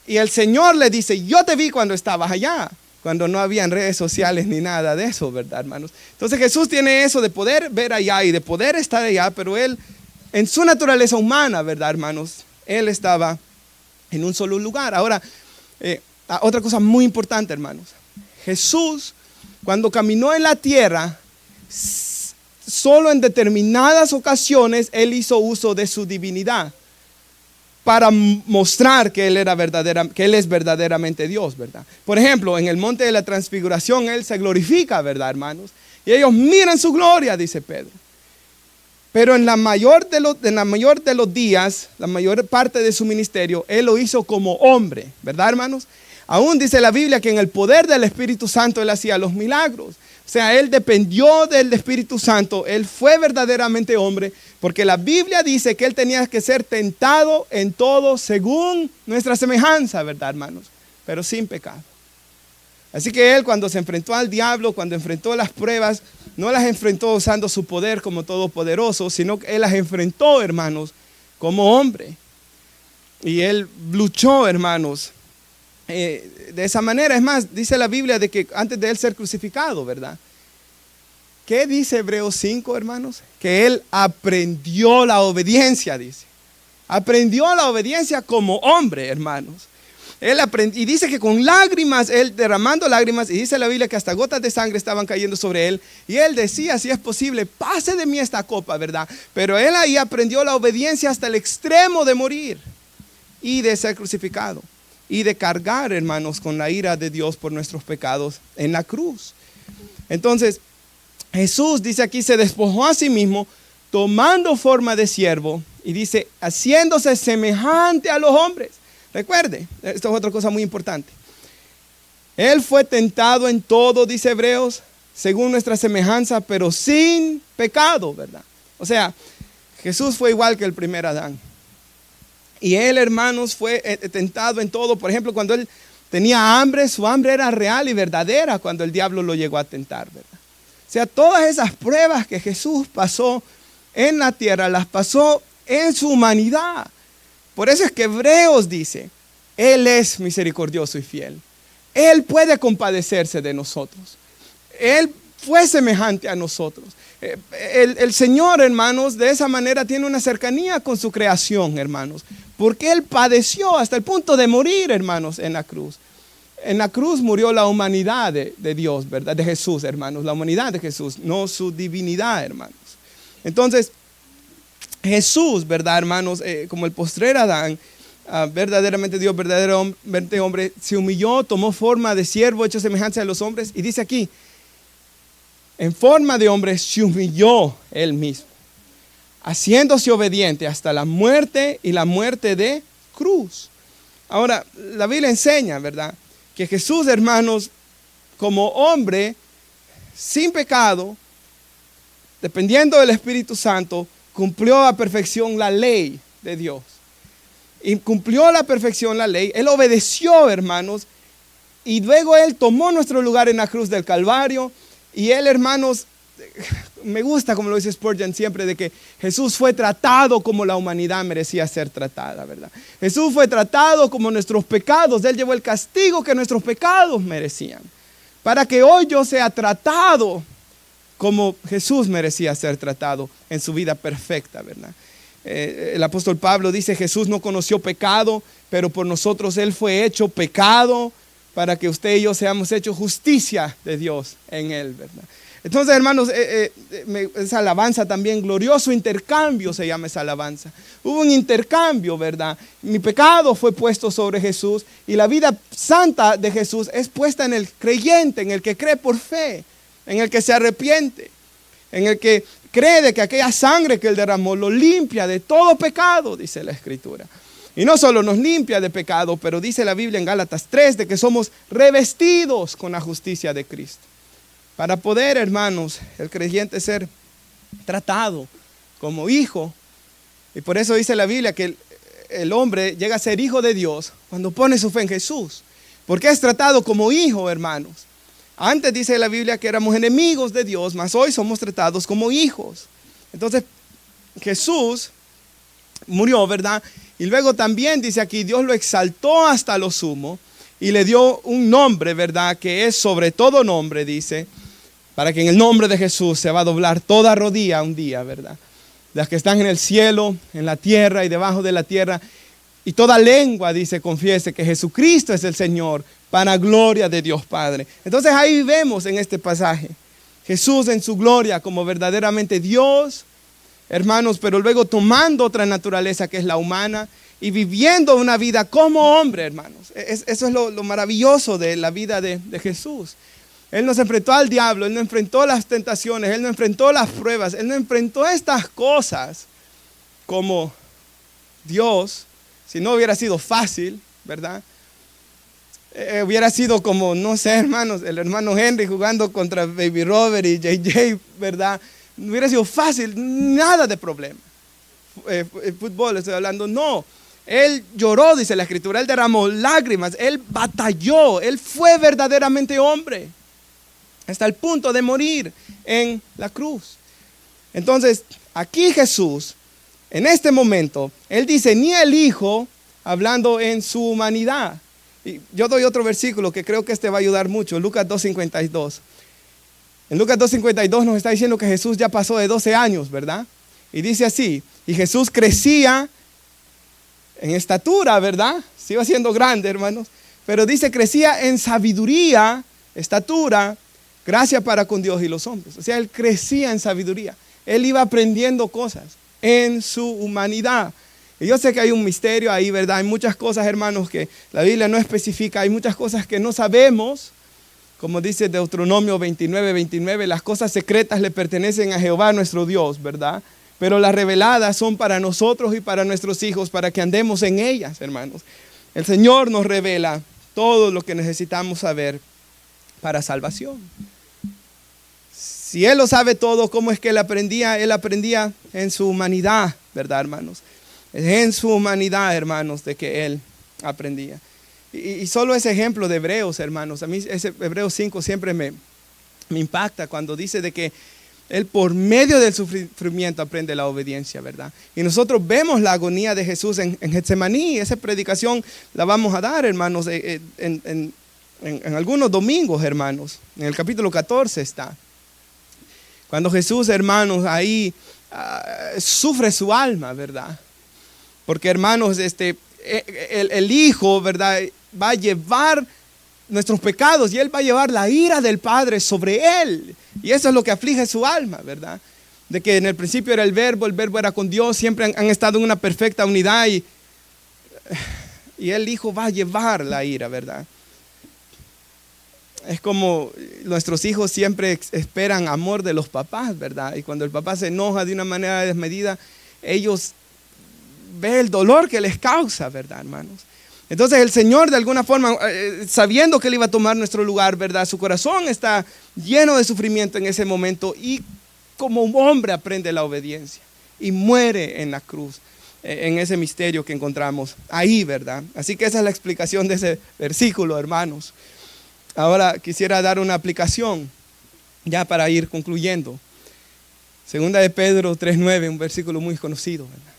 Y el Señor le dice: yo te vi cuando estabas allá, cuando no habían redes sociales ni nada de eso, ¿verdad, hermanos? Entonces Jesús tiene eso de poder ver allá y de poder estar allá, pero Él, en su naturaleza humana, ¿verdad, hermanos? Él estaba en un solo lugar. Ahora, otra cosa muy importante, hermanos. Jesús, cuando caminó en la tierra, solo en determinadas ocasiones Él hizo uso de su divinidad para mostrar que Él es verdaderamente Dios, ¿verdad? Por ejemplo, en el monte de la transfiguración Él se glorifica, ¿verdad, hermanos? Y ellos miran su gloria, dice Pedro. Pero en la mayor de los días, la mayor parte de su ministerio, Él lo hizo como hombre, ¿verdad, hermanos? Aún dice la Biblia que en el poder del Espíritu Santo Él hacía los milagros. O sea, Él dependió del Espíritu Santo. Él fue verdaderamente hombre, porque la Biblia dice que Él tenía que ser tentado en todo según nuestra semejanza, ¿verdad, hermanos? Pero sin pecado. Así que Él, cuando se enfrentó al diablo, cuando enfrentó las pruebas, no las enfrentó usando su poder como todopoderoso, sino que Él las enfrentó, hermanos, como hombre. Y Él luchó, hermanos, de esa manera. Es más, dice la Biblia de que antes de Él ser crucificado, ¿verdad? ¿Qué dice Hebreos 5, hermanos? Que Él aprendió la obediencia, dice. Aprendió la obediencia como hombre, hermanos. Él aprendió, y dice que con lágrimas, Él derramando lágrimas, y dice la Biblia que hasta gotas de sangre estaban cayendo sobre Él. Y Él decía: si es posible, pase de mí esta copa, ¿verdad? Pero Él ahí aprendió la obediencia hasta el extremo de morir y de ser crucificado. Y de cargar, hermanos, con la ira de Dios por nuestros pecados en la cruz. Entonces, Jesús, dice aquí, se despojó a sí mismo, tomando forma de siervo, y dice, haciéndose semejante a los hombres. Recuerde, esto es otra cosa muy importante. Él fue tentado en todo, dice Hebreos, según nuestra semejanza, pero sin pecado, ¿verdad? O sea, Jesús fue igual que el primer Adán. Y Él, hermanos, fue tentado en todo. Por ejemplo, cuando Él tenía hambre, su hambre era real y verdadera cuando el diablo lo llegó a tentar, ¿verdad? O sea, todas esas pruebas que Jesús pasó en la tierra, las pasó en su humanidad. Por eso es que Hebreos dice, Él es misericordioso y fiel. Él puede compadecerse de nosotros. Él fue semejante a nosotros. El Señor, hermanos, de esa manera tiene una cercanía con su creación, hermanos. Porque Él padeció hasta el punto de morir, hermanos, en la cruz. En la cruz murió la humanidad de Dios, ¿verdad? De Jesús, hermanos. La humanidad de Jesús, no su divinidad, hermanos. Entonces, Jesús, ¿verdad, hermanos? Como el postrer Adán, verdaderamente Dios, verdaderamente hombre, se humilló, tomó forma de siervo, hecho semejanza a los hombres. Y dice aquí, en forma de hombre se humilló Él mismo, haciéndose obediente hasta la muerte y la muerte de cruz. Ahora, la Biblia enseña, ¿verdad?, que Jesús, hermanos, como hombre, sin pecado, dependiendo del Espíritu Santo, cumplió a perfección la ley de Dios. Y cumplió a la perfección la ley. Él obedeció, hermanos, y luego Él tomó nuestro lugar en la cruz del Calvario. Y Él, hermanos, me gusta como lo dice Spurgeon siempre, de que Jesús fue tratado como la humanidad merecía ser tratada, ¿verdad? Jesús fue tratado como nuestros pecados. Él llevó el castigo que nuestros pecados merecían, para que hoy yo sea tratado como Jesús merecía ser tratado en su vida perfecta, ¿verdad? El apóstol Pablo dice, Jesús no conoció pecado, pero por nosotros Él fue hecho pecado, para que usted y yo seamos hechos justicia de Dios en Él, ¿verdad? Entonces, hermanos, esa alabanza también, glorioso intercambio se llama esa alabanza. Hubo un intercambio, ¿verdad? Mi pecado fue puesto sobre Jesús y la vida santa de Jesús es puesta en el creyente, en el que cree por fe, en el que se arrepiente, en el que cree de que aquella sangre que Él derramó lo limpia de todo pecado, dice la Escritura. Y no solo nos limpia de pecado, pero dice la Biblia en Gálatas 3 de que somos revestidos con la justicia de Cristo. Para poder, hermanos, el creyente ser tratado como hijo. Y por eso dice la Biblia que el hombre llega a ser hijo de Dios cuando pone su fe en Jesús. Porque es tratado como hijo, hermanos. Antes dice la Biblia que éramos enemigos de Dios, mas hoy somos tratados como hijos. Entonces Jesús murió, ¿verdad? Y luego también dice aquí, Dios lo exaltó hasta lo sumo y le dio un nombre, ¿verdad? Que es sobre todo nombre, dice, para que en el nombre de Jesús se va a doblar toda rodilla un día, ¿verdad? Las que están en el cielo, en la tierra y debajo de la tierra. Y toda lengua, dice, confiese que Jesucristo es el Señor, para gloria de Dios Padre. Entonces ahí vemos en este pasaje, Jesús en su gloria como verdaderamente Dios, hermanos, pero luego tomando otra naturaleza que es la humana y viviendo una vida como hombre, hermanos. Eso es lo maravilloso de la vida de Jesús. Él no se enfrentó al diablo, Él no enfrentó las tentaciones, Él no enfrentó las pruebas, Él no enfrentó estas cosas como Dios. Si no hubiera sido fácil, ¿verdad? Hubiera sido como, no sé, hermanos, el hermano Henry jugando contra Baby Robert y JJ, ¿verdad? No hubiera sido fácil, nada de problema. El fútbol estoy hablando, no. Él lloró, dice la Escritura, Él derramó lágrimas, Él batalló, Él fue verdaderamente hombre, hasta el punto de morir en la cruz. Entonces, aquí Jesús, en este momento, Él dice, ni el Hijo, hablando en su humanidad. Y yo doy otro versículo que creo que este va a ayudar mucho, Lucas 2:52. En Lucas 2:52 nos está diciendo que Jesús ya pasó de 12 años, ¿verdad? Y dice así, y Jesús crecía en estatura, ¿verdad? Se iba siendo grande, hermanos. Pero dice, crecía en sabiduría, estatura, gracia para con Dios y los hombres. O sea, Él crecía en sabiduría. Él iba aprendiendo cosas en su humanidad. Y yo sé que hay un misterio ahí, ¿verdad? Hay muchas cosas, hermanos, que la Biblia no especifica. Hay muchas cosas que no sabemos. Como dice Deuteronomio 29:29, las cosas secretas le pertenecen a Jehová nuestro Dios, ¿verdad? Pero las reveladas son para nosotros y para nuestros hijos, para que andemos en ellas, hermanos. El Señor nos revela todo lo que necesitamos saber para salvación. Si Él lo sabe todo, ¿cómo es que Él aprendía? Él aprendía en su humanidad, ¿verdad, hermanos? Es en su humanidad, hermanos, de que Él aprendía. Y solo ese ejemplo de Hebreos, hermanos, a mí ese Hebreos 5 siempre me impacta cuando dice de que Él por medio del sufrimiento aprende la obediencia, ¿verdad? Y nosotros vemos la agonía de Jesús en Getsemaní. Esa predicación la vamos a dar, hermanos, en algunos domingos, hermanos. En el capítulo 14 está. Cuando Jesús, hermanos, ahí sufre su alma, ¿verdad? Porque, hermanos, el Hijo, ¿verdad?, va a llevar nuestros pecados y Él va a llevar la ira del Padre sobre Él. Y eso es lo que aflige su alma, ¿verdad? De que en el principio era el verbo era con Dios, siempre han estado en una perfecta unidad y el Hijo va a llevar la ira, ¿verdad? Es como nuestros hijos siempre esperan amor de los papás, ¿verdad? Y cuando el papá se enoja de una manera desmedida, ellos ven el dolor que les causa, ¿verdad, hermanos? Entonces el Señor, de alguna forma, sabiendo que Él iba a tomar nuestro lugar, ¿verdad? Su corazón está lleno de sufrimiento en ese momento y como un hombre aprende la obediencia y muere en la cruz, en ese misterio que encontramos ahí, ¿verdad? Así que esa es la explicación de ese versículo, hermanos. Ahora quisiera dar una aplicación ya para ir concluyendo. Segunda de Pedro 3:9, un versículo muy conocido, ¿verdad?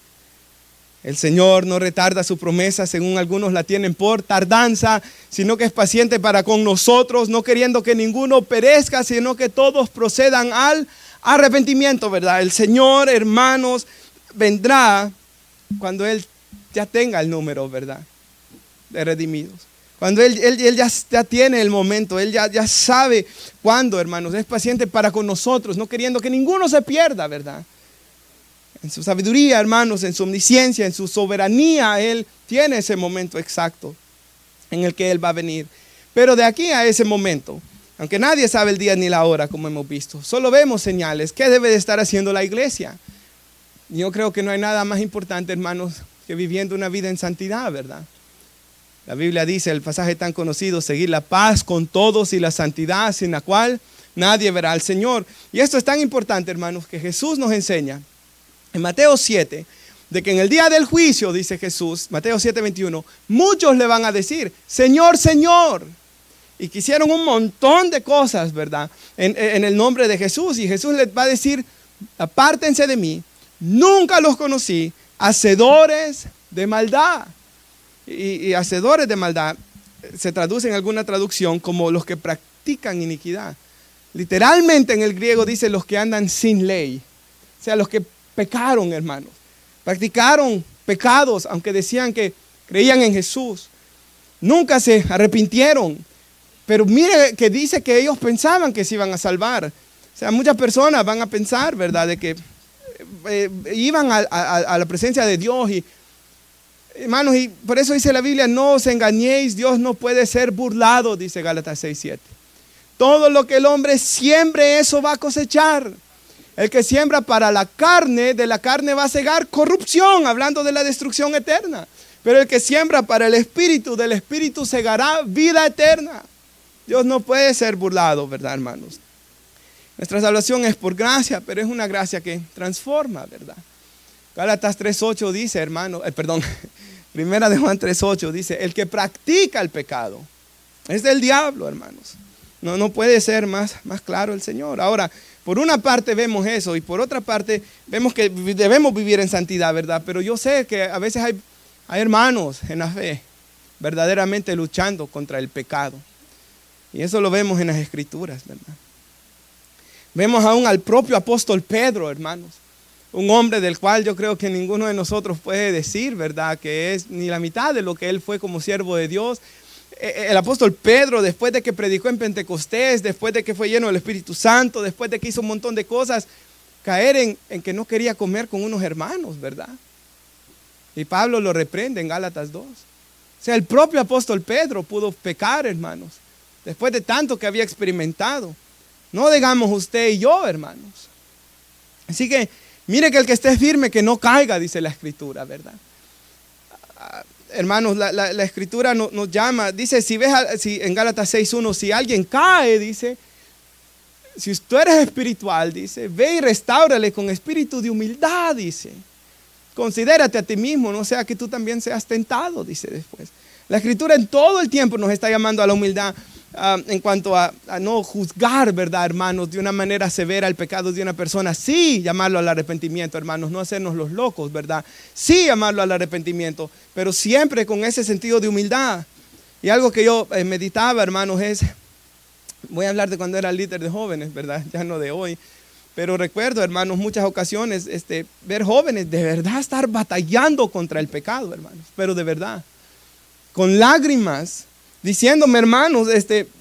El Señor no retarda su promesa, según algunos la tienen por tardanza, sino que es paciente para con nosotros, no queriendo que ninguno perezca, sino que todos procedan al arrepentimiento, ¿verdad? El Señor, hermanos, vendrá cuando Él ya tenga el número, ¿verdad?, de redimidos. Cuando Él ya tiene el momento, Él ya sabe cuándo, hermanos. Es paciente para con nosotros, no queriendo que ninguno se pierda, ¿verdad? En su sabiduría, hermanos, en su omnisciencia, en su soberanía, Él tiene ese momento exacto en el que Él va a venir. Pero de aquí a ese momento, aunque nadie sabe el día ni la hora, como hemos visto, solo vemos señales. ¿Qué debe de estar haciendo la iglesia? Yo creo que no hay nada más importante, hermanos, que viviendo una vida en santidad, ¿verdad? La Biblia dice, el pasaje tan conocido, seguir la paz con todos y la santidad sin la cual nadie verá al Señor. Y esto es tan importante, hermanos, que Jesús nos enseña en Mateo 7, de que en el día del juicio, dice Jesús, Mateo 7:21, muchos le van a decir, Señor, Señor. Y que hicieron un montón de cosas, ¿verdad? En el nombre de Jesús. Y Jesús les va a decir, apártense de mí, nunca los conocí, hacedores de maldad. Y hacedores de maldad se traduce en alguna traducción como los que practican iniquidad. Literalmente en el griego dice los que andan sin ley. O sea, los que pecaron, hermanos. Practicaron pecados, aunque decían que creían en Jesús. Nunca se arrepintieron. Pero mire que dice que ellos pensaban que se iban a salvar. O sea, muchas personas van a pensar, ¿verdad? De que iban a la presencia de Dios y hermanos, y por eso dice la Biblia, no os engañéis, Dios no puede ser burlado, dice Gálatas 6:7. Todo lo que el hombre siembre, eso va a cosechar. El que siembra para la carne, de la carne va a segar corrupción, hablando de la destrucción eterna. Pero el que siembra para el espíritu, del espíritu segará vida eterna. Dios no puede ser burlado, ¿verdad, hermanos? Nuestra salvación es por gracia, pero es una gracia que transforma, ¿verdad? Gálatas 3:8 dice, hermano, Primera de Juan 3:8 dice, el que practica el pecado es del diablo, hermanos. No puede ser más claro el Señor. Ahora, por una parte vemos eso y por otra parte vemos que debemos vivir en santidad, ¿verdad? Pero yo sé que a veces hay hermanos en la fe verdaderamente luchando contra el pecado. Y eso lo vemos en las Escrituras, ¿verdad? Vemos aún al propio apóstol Pedro, hermanos. Un hombre del cual yo creo que ninguno de nosotros puede decir, ¿verdad? Que es ni la mitad de lo que él fue como siervo de Dios. El apóstol Pedro, después de que predicó en Pentecostés, después de que fue lleno del Espíritu Santo, después de que hizo un montón de cosas, caer en que no quería comer con unos hermanos, ¿verdad? Y Pablo lo reprende en Gálatas 2. O sea, el propio apóstol Pedro pudo pecar, hermanos, después de tanto que había experimentado. No digamos usted y yo, hermanos. Así que mire que el que esté firme, que no caiga, dice la Escritura, ¿verdad? Hermanos, la Escritura nos llama, dice, si en Gálatas 6:1, si alguien cae, dice, si tú eres espiritual, dice, ve y restáurale con espíritu de humildad, dice. Considérate a ti mismo, no sea que tú también seas tentado, dice después. La Escritura en todo el tiempo nos está llamando a la humildad. En cuanto a no juzgar, ¿verdad, hermanos? De una manera severa el pecado de una persona. Sí, llamarlo al arrepentimiento, hermanos. No hacernos los locos, ¿verdad? Sí, llamarlo al arrepentimiento, pero siempre con ese sentido de humildad. Y algo que yo meditaba, hermanos, voy a hablar de cuando era líder de jóvenes, ¿verdad? Ya no de hoy. Pero recuerdo, hermanos, muchas ocasiones ver jóvenes de verdad estar batallando contra el pecado, hermanos. Pero de verdad, con lágrimas, diciéndome, hermanos,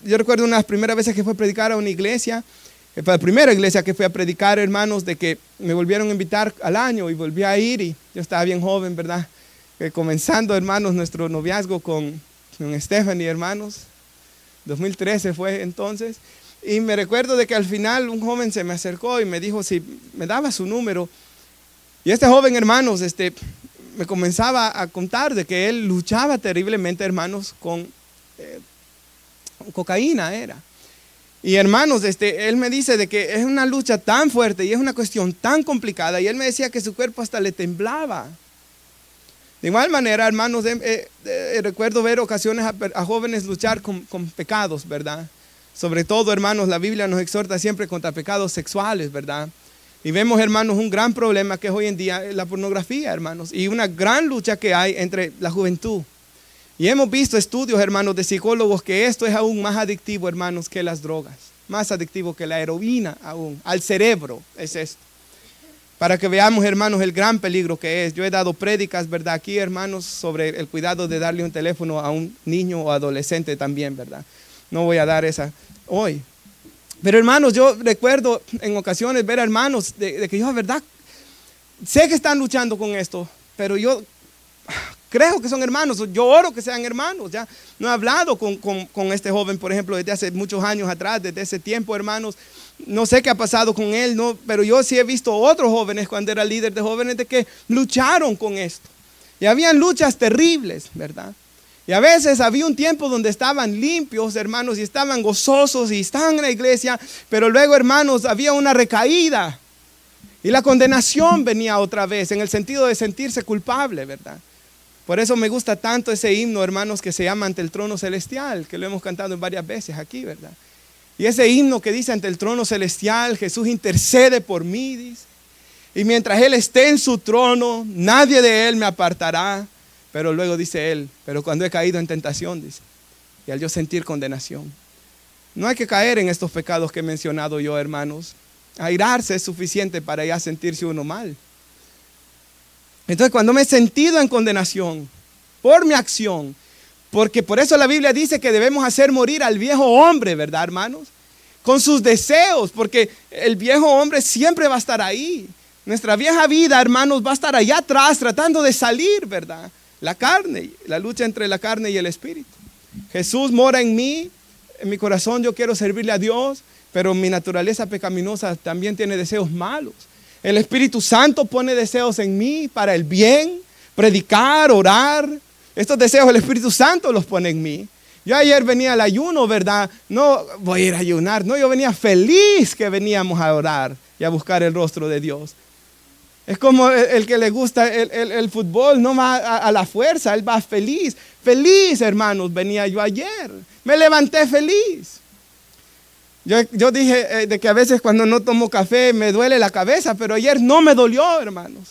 yo recuerdo una de las primeras veces que fui a predicar a una iglesia, fue la primera iglesia que fui a predicar, hermanos, de que me volvieron a invitar al año y volví a ir y yo estaba bien joven, ¿verdad? Comenzando, hermanos, nuestro noviazgo con Stephanie, hermanos, 2013 fue entonces, y me recuerdo de que al final un joven se me acercó y me dijo si me daba su número, y este joven, hermanos, me comenzaba a contar de que él luchaba terriblemente, hermanos, con cocaína era. Y hermanos, él me dice de que es una lucha tan fuerte y es una cuestión tan complicada. Y él me decía que su cuerpo hasta le temblaba. De igual manera, hermanos, recuerdo ver ocasiones a jóvenes luchar con pecados, ¿verdad? Sobre todo, hermanos, la Biblia nos exhorta siempre contra pecados sexuales, ¿verdad? Y vemos, hermanos, un gran problema que es hoy en día la pornografía, hermanos. Y una gran lucha que hay entre la juventud. Y hemos visto estudios, hermanos, de psicólogos que esto es aún más adictivo, hermanos, que las drogas. Más adictivo que la heroína aún. Al cerebro es esto. para que veamos, hermanos, el gran peligro que es. Yo he dado prédicas, ¿verdad? Aquí, hermanos, sobre el cuidado de darle un teléfono a un niño o adolescente también, ¿verdad? No voy a dar esa hoy. Pero, hermanos, yo recuerdo en ocasiones ver a hermanos de que yo, ¿verdad? Sé que están luchando con esto, pero yo creo que son hermanos. Yo oro que sean hermanos. Ya no he hablado con este joven, por ejemplo, desde hace muchos años atrás, desde ese tiempo, hermanos. No sé qué ha pasado con él, no, pero yo sí he visto otros jóvenes cuando era líder de jóvenes de que lucharon con esto. Y habían luchas terribles, ¿verdad? Y a veces había un tiempo donde estaban limpios, hermanos, y estaban gozosos y estaban en la iglesia, pero luego, hermanos, había una recaída. Y la condenación venía otra vez, en el sentido de sentirse culpable, ¿verdad? Por eso me gusta tanto ese himno, hermanos, que se llama Ante el Trono Celestial, que lo hemos cantado en varias veces aquí, ¿verdad? Y ese himno que dice ante el trono celestial, Jesús intercede por mí, dice. Y mientras Él esté en su trono, nadie de Él me apartará. Pero luego dice Él, pero cuando he caído en tentación, dice, y al yo sentir condenación. No hay que caer en estos pecados que he mencionado yo, hermanos. Airarse es suficiente para ya sentirse uno mal. Entonces, cuando me he sentido en condenación por mi acción, porque por eso la Biblia dice que debemos hacer morir al viejo hombre, ¿verdad, hermanos? Con sus deseos, porque el viejo hombre siempre va a estar ahí. Nuestra vieja vida, hermanos, va a estar allá atrás tratando de salir, ¿verdad? La carne, la lucha entre la carne y el espíritu. Jesús mora en mí, en mi corazón yo quiero servirle a Dios, pero mi naturaleza pecaminosa también tiene deseos malos. El Espíritu Santo pone deseos en mí para el bien, predicar, orar. Estos deseos el Espíritu Santo los pone en mí. Yo ayer venía al ayuno, ¿verdad? No voy a ir a ayunar. No, yo venía feliz que veníamos a orar y a buscar el rostro de Dios. Es como el que le gusta el fútbol, no va a la fuerza, él va feliz. Feliz, hermanos, venía yo ayer. Me levanté feliz. Yo dije de que a veces cuando no tomo café me duele la cabeza, pero ayer no me dolió, hermanos.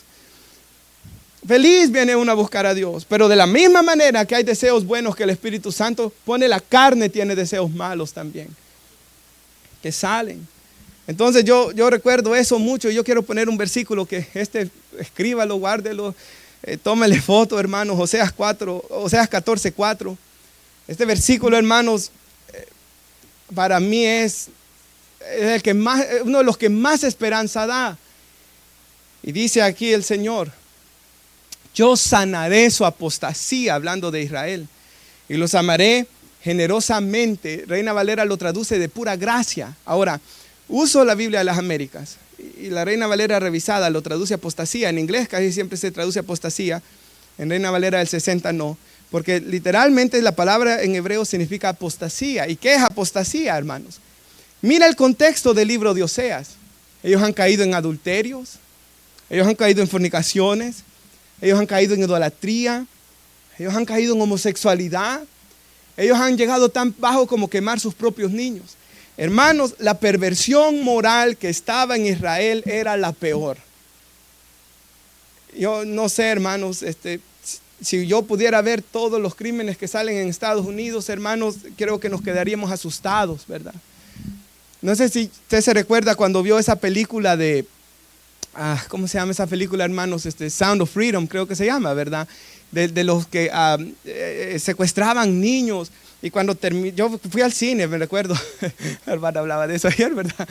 Feliz viene uno a buscar a Dios, pero de la misma manera que hay deseos buenos que el Espíritu Santo pone, la carne tiene deseos malos también, que salen. Entonces yo recuerdo eso mucho. Yo quiero poner un versículo que escríbalo, guárdelo, tómele foto, hermanos, Oseas 14:4. Este versículo, hermanos, para mí es el que más, uno de los que más esperanza da. Y dice aquí el Señor: yo sanaré su apostasía, hablando de Israel, y los amaré generosamente. Reina Valera lo traduce de pura gracia. Ahora, uso la Biblia de las Américas y la Reina Valera revisada lo traduce apostasía. En inglés casi siempre se traduce apostasía, en Reina Valera del 60 no, porque literalmente la palabra en hebreo significa apostasía. ¿Y qué es apostasía, hermanos? Mira el contexto del libro de Oseas. Ellos han caído en adulterios, ellos han caído en fornicaciones, ellos han caído en idolatría, ellos han caído en homosexualidad, ellos han llegado tan bajo como quemar sus propios niños. Hermanos, la perversión moral que estaba en Israel era la peor. Yo no sé, hermanos, si yo pudiera ver todos los crímenes que salen en Estados Unidos, hermanos, creo que nos quedaríamos asustados, ¿verdad? No sé si usted se recuerda cuando vio esa película de, ¿cómo se llama esa película, hermanos? Sound of Freedom, creo que se llama, ¿verdad? De los que secuestraban niños. Y cuando yo fui al cine, me recuerdo, hermano hablaba de eso ayer, ¿verdad?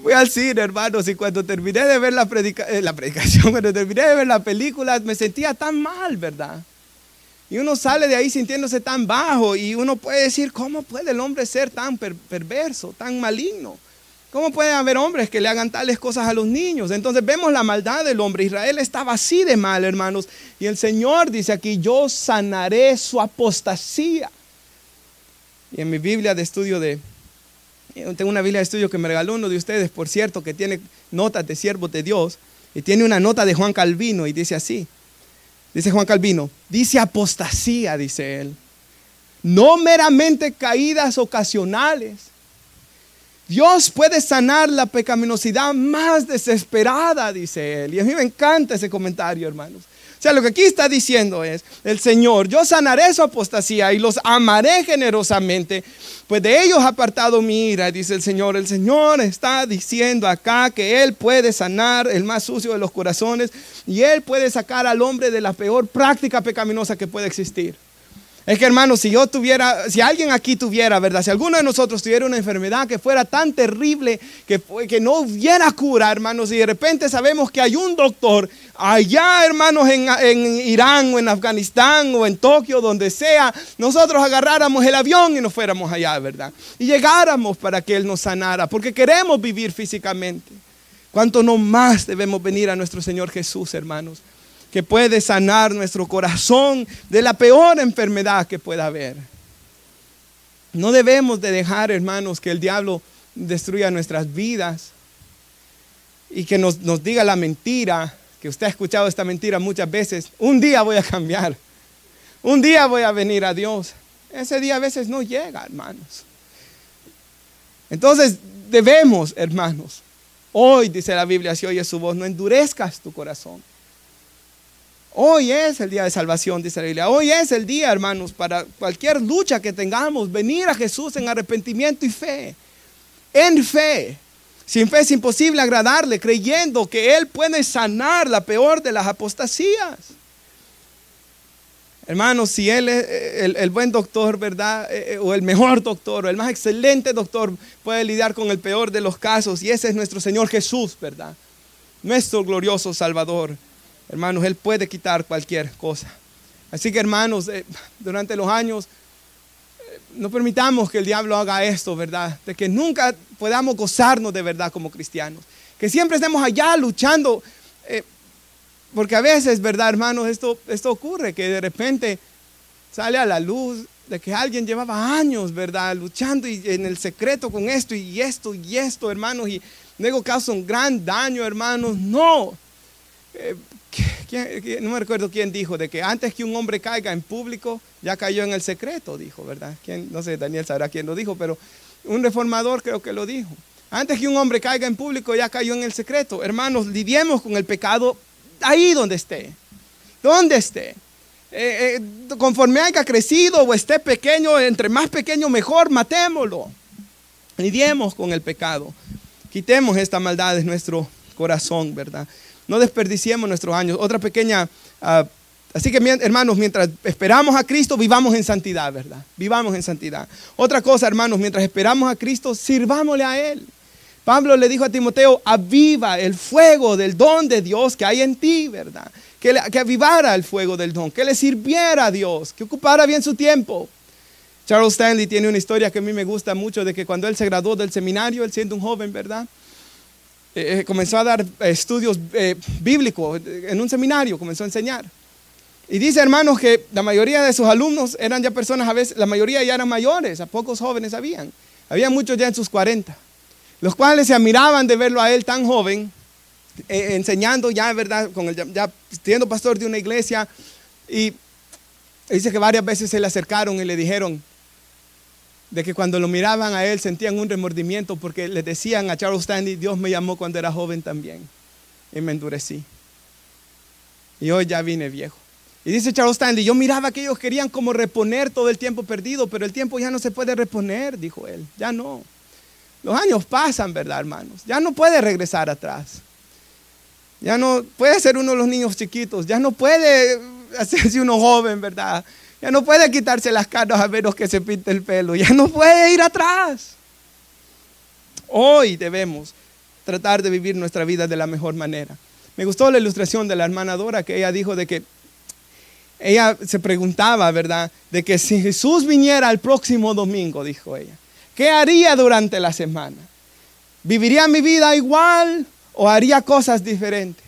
Fui al cine, hermanos, y cuando terminé de ver la predicación, cuando terminé de ver la película, me sentía tan mal, ¿verdad? Y uno sale de ahí sintiéndose tan bajo, y uno puede decir, ¿cómo puede el hombre ser tan perverso, tan maligno? ¿Cómo pueden haber hombres que le hagan tales cosas a los niños? Entonces vemos la maldad del hombre. Israel estaba así de mal, hermanos, y el Señor dice aquí: yo sanaré su apostasía. Y en mi Biblia de estudio tengo una Biblia de estudio que me regaló uno de ustedes, por cierto, que tiene notas de siervos de Dios, y tiene una nota de Juan Calvino, y dice así, dice Juan Calvino, dice apostasía, dice él, no meramente caídas ocasionales. Dios puede sanar la pecaminosidad más desesperada, dice él, y a mí me encanta ese comentario, hermanos. O sea, lo que aquí está diciendo es, el Señor, yo sanaré su apostasía y los amaré generosamente, pues de ellos ha apartado mi ira, dice el Señor. El Señor está diciendo acá que Él puede sanar el más sucio de los corazones y Él puede sacar al hombre de la peor práctica pecaminosa que puede existir. Es que, hermanos, si alguien aquí tuviera, ¿verdad? Si alguno de nosotros tuviera una enfermedad que fuera tan terrible que no hubiera cura, hermanos, y de repente sabemos que hay un doctor allá, hermanos, en Irán o en Afganistán o en Tokio, donde sea, nosotros agarráramos el avión y nos fuéramos allá, ¿verdad? Y llegáramos para que Él nos sanara, porque queremos vivir físicamente. ¿Cuánto no más debemos venir a nuestro Señor Jesús, hermanos? Que puede sanar nuestro corazón de la peor enfermedad que pueda haber. No debemos de dejar, hermanos, que el diablo destruya nuestras vidas y que nos diga la mentira, que usted ha escuchado esta mentira muchas veces: un día voy a cambiar, un día voy a venir a Dios. Ese día a veces no llega, hermanos. Entonces debemos, hermanos, hoy dice la Biblia, si oyes su voz, no endurezcas tu corazón. Hoy es el día de salvación, dice la Biblia. Hoy es el día, hermanos, para cualquier lucha que tengamos, venir a Jesús en arrepentimiento y fe. En fe. Sin fe es imposible agradarle, creyendo que Él puede sanar la peor de las apostasías. Hermanos, si Él es el buen doctor, ¿verdad? O el mejor doctor, o el más excelente doctor, puede lidiar con el peor de los casos. Y ese es nuestro Señor Jesús, ¿verdad? Nuestro glorioso Salvador. Hermanos, Él puede quitar cualquier cosa. Así que, hermanos, durante los años, no permitamos que el diablo haga esto, ¿verdad? De que nunca podamos gozarnos de verdad como cristianos. Que siempre estemos allá luchando. Porque a veces, ¿verdad, hermanos? Esto ocurre, que de repente sale a la luz de que alguien llevaba años, ¿verdad? Luchando y en el secreto con esto y esto y esto, hermanos. Y luego causa un gran daño, hermanos. No. No me recuerdo quién dijo de que antes que un hombre caiga en público, ya cayó en el secreto, dijo, ¿verdad? No sé, Daniel sabrá quién lo dijo, pero un reformador creo que lo dijo. Antes que un hombre caiga en público, ya cayó en el secreto. Hermanos, lidiemos con el pecado ahí donde esté. Donde esté. Conforme haya crecido o esté pequeño, entre más pequeño mejor, matémoslo. Lidiemos con el pecado. Quitemos esta maldad de nuestro corazón, ¿verdad? No desperdiciemos nuestros años. Otra pequeña, así que, hermanos, mientras esperamos a Cristo, vivamos en santidad, ¿verdad? Vivamos en santidad. Otra cosa, hermanos, mientras esperamos a Cristo, sirvámosle a Él. Pablo le dijo a Timoteo: aviva el fuego del don de Dios que hay en ti, ¿verdad? Que avivara el fuego del don, que le sirviera a Dios, que ocupara bien su tiempo. Charles Stanley tiene una historia que a mí me gusta mucho, de que cuando él se graduó del seminario, él siendo un joven, ¿verdad? Comenzó a dar estudios bíblicos en un seminario, comenzó a enseñar. Y dice, hermanos, que la mayoría de sus alumnos eran ya personas, a veces, la mayoría ya eran mayores, a pocos jóvenes habían. Había muchos ya en sus 40, los cuales se admiraban de verlo a él tan joven, enseñando ya, ¿verdad? Ya siendo pastor de una iglesia. Y dice que varias veces se le acercaron y le dijeron de que cuando lo miraban a él sentían un remordimiento, porque le decían a Charles Stanley: Dios me llamó cuando era joven también y me endurecí, y hoy ya vine viejo. Y dice Charles Stanley: yo miraba que ellos querían como reponer todo el tiempo perdido, pero el tiempo ya no se puede reponer, dijo él. Ya no. Los años pasan, ¿verdad, hermanos? Ya no puede regresar atrás. Ya no puede ser uno de los niños chiquitos. Ya no puede hacerse uno joven, ¿verdad? Ya no puede quitarse las canas a menos que se pinte el pelo. Ya no puede ir atrás. Hoy debemos tratar de vivir nuestra vida de la mejor manera. Me gustó la ilustración de la hermana Dora, que ella dijo de que ella se preguntaba, ¿verdad? De que si Jesús viniera el próximo domingo, dijo ella, ¿qué haría durante la semana? ¿Viviría mi vida igual o haría cosas diferentes?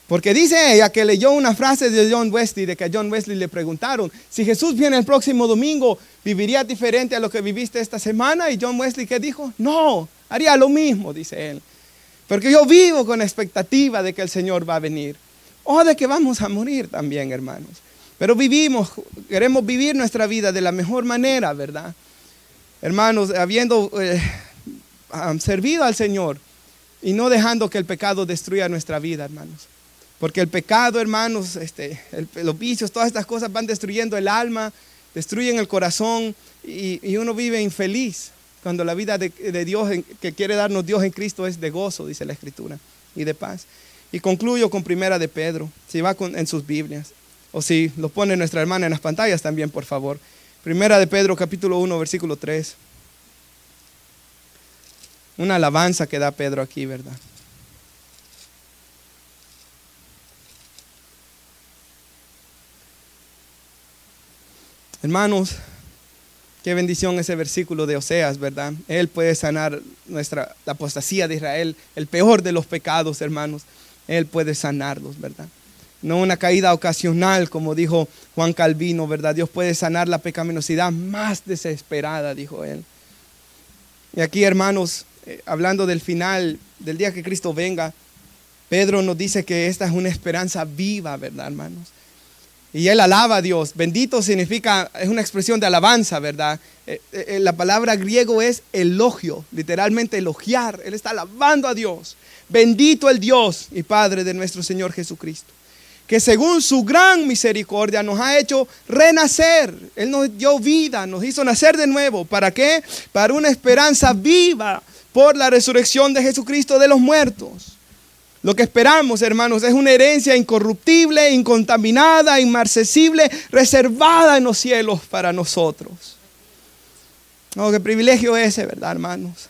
Porque dice ella que leyó una frase de John Wesley, de que a John Wesley le preguntaron: si Jesús viene el próximo domingo, ¿viviría diferente a lo que viviste esta semana? Y John Wesley, ¿qué dijo? No, haría lo mismo, dice él. Porque yo vivo con la expectativa de que el Señor va a venir, o de que vamos a morir también, hermanos. Pero queremos vivir nuestra vida de la mejor manera, ¿verdad? Hermanos, habiendo servido al Señor y no dejando que el pecado destruya nuestra vida, hermanos. Porque el pecado, hermanos, los vicios, todas estas cosas van destruyendo el alma, destruyen el corazón y uno vive infeliz. Cuando la vida de Dios que quiere darnos Dios en Cristo es de gozo, dice la Escritura, y de paz. Y concluyo con Primera de Pedro, si va en sus Biblias, o si lo pone nuestra hermana en las pantallas también, por favor. Primera de Pedro, capítulo 1, versículo 3. Una alabanza que da Pedro aquí, ¿verdad? Hermanos, qué bendición ese versículo de Oseas, ¿verdad? Él puede sanar la apostasía de Israel, el peor de los pecados, hermanos. Él puede sanarlos, ¿verdad? No una caída ocasional, como dijo Juan Calvino, ¿verdad? Dios puede sanar la pecaminosidad más desesperada, dijo él. Y aquí, hermanos, hablando del final, del día que Cristo venga, Pedro nos dice que esta es una esperanza viva, ¿verdad, hermanos? Y él alaba a Dios. Bendito significa, es una expresión de alabanza, ¿verdad? La palabra griego es elogio, literalmente elogiar. Él está alabando a Dios. Bendito el Dios y Padre de nuestro Señor Jesucristo, que según su gran misericordia nos ha hecho renacer. Él nos dio vida, nos hizo nacer de nuevo. ¿Para qué? Para una esperanza viva por la resurrección de Jesucristo de los muertos. Lo que esperamos, hermanos, es una herencia incorruptible, incontaminada, inmarcesible, reservada en los cielos para nosotros. Oh, qué privilegio ese, ¿verdad, hermanos?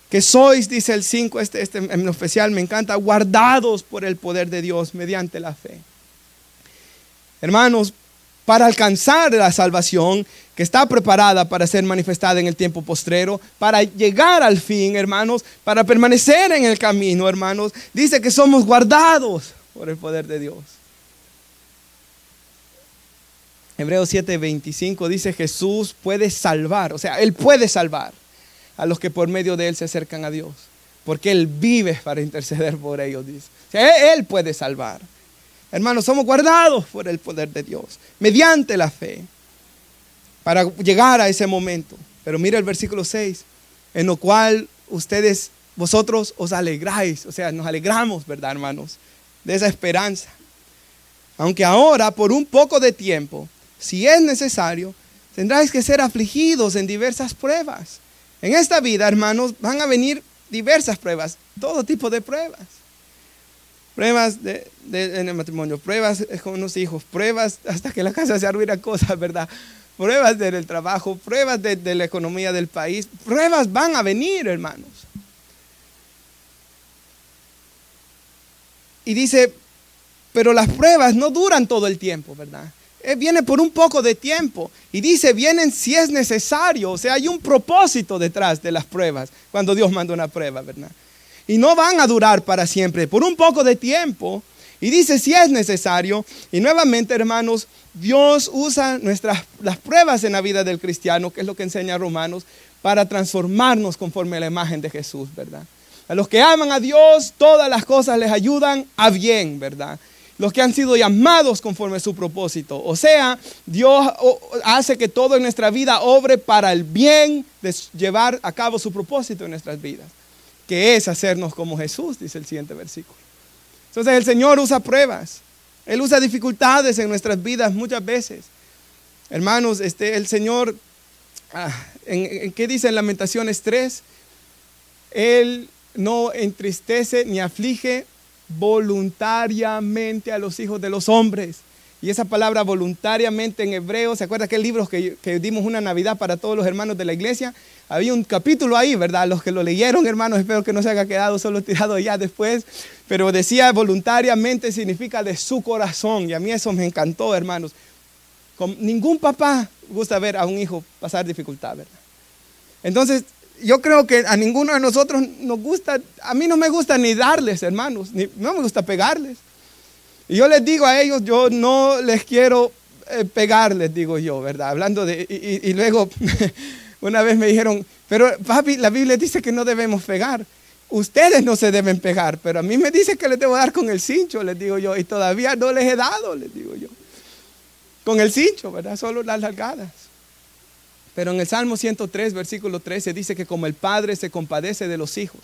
Que sois, dice el 5, en especial me encanta, guardados por el poder de Dios mediante la fe. Hermanos, para alcanzar la salvación que está preparada para ser manifestada en el tiempo postrero, para llegar al fin, hermanos, para permanecer en el camino, hermanos, dice que somos guardados por el poder de Dios. Hebreos 7:25 dice: Jesús puede salvar, o sea, Él puede salvar a los que por medio de Él se acercan a Dios, porque Él vive para interceder por ellos, dice. O sea, Él puede salvar. Hermanos, somos guardados por el poder de Dios, mediante la fe, para llegar a ese momento. Pero mira el versículo 6, en lo cual vosotros os alegráis, o sea, nos alegramos, ¿verdad, hermanos? De esa esperanza. Aunque ahora, por un poco de tiempo, si es necesario, tendráis que ser afligidos en diversas pruebas. En esta vida, hermanos, van a venir diversas pruebas, todo tipo de pruebas. Pruebas en el matrimonio, pruebas con los hijos, pruebas hasta que la casa se arruina cosas, ¿verdad? Pruebas del trabajo, pruebas de la economía del país. Pruebas van a venir, hermanos. Y dice, pero las pruebas no duran todo el tiempo, ¿verdad? Viene por un poco de tiempo. Y dice, vienen si es necesario. O sea, hay un propósito detrás de las pruebas cuando Dios manda una prueba, ¿verdad? Y no van a durar para siempre, por un poco de tiempo. Y dice, si es necesario. Y nuevamente, hermanos, Dios usa las pruebas en la vida del cristiano, que es lo que enseña Romanos, para transformarnos conforme a la imagen de Jesús, ¿verdad? A los que aman a Dios, todas las cosas les ayudan a bien, ¿verdad? Los que han sido llamados conforme a su propósito. O sea, Dios hace que todo en nuestra vida obre para el bien de llevar a cabo su propósito en nuestras vidas, que es hacernos como Jesús, dice el siguiente versículo. Entonces el Señor usa pruebas. Él usa dificultades en nuestras vidas muchas veces. Hermanos, el Señor, ¿qué dice en Lamentaciones 3? Él no entristece ni aflige voluntariamente a los hijos de los hombres. Y esa palabra voluntariamente en hebreo, ¿se acuerda aquel libro que dimos una Navidad para todos los hermanos de la iglesia? Había un capítulo ahí, ¿verdad? Los que lo leyeron, hermanos, espero que no se haya quedado solo tirado ya después. Pero decía voluntariamente significa de su corazón. Y a mí eso me encantó, hermanos. Ningún papá gusta ver a un hijo pasar dificultad, ¿verdad? Entonces, yo creo que a ninguno de nosotros nos gusta, a mí no me gusta ni darles, hermanos, no me gusta pegarles. Y yo les digo a ellos, yo no les quiero pegar, les digo yo, ¿verdad? Hablando y luego una vez me dijeron, pero papi, la Biblia dice que no debemos pegar. Ustedes no se deben pegar, pero a mí me dice que les debo dar con el cincho, les digo yo, y todavía no les he dado, les digo yo. Con el cincho, ¿verdad? Solo las largadas. Pero en el Salmo 103, versículo 13, dice que como el Padre se compadece de los hijos,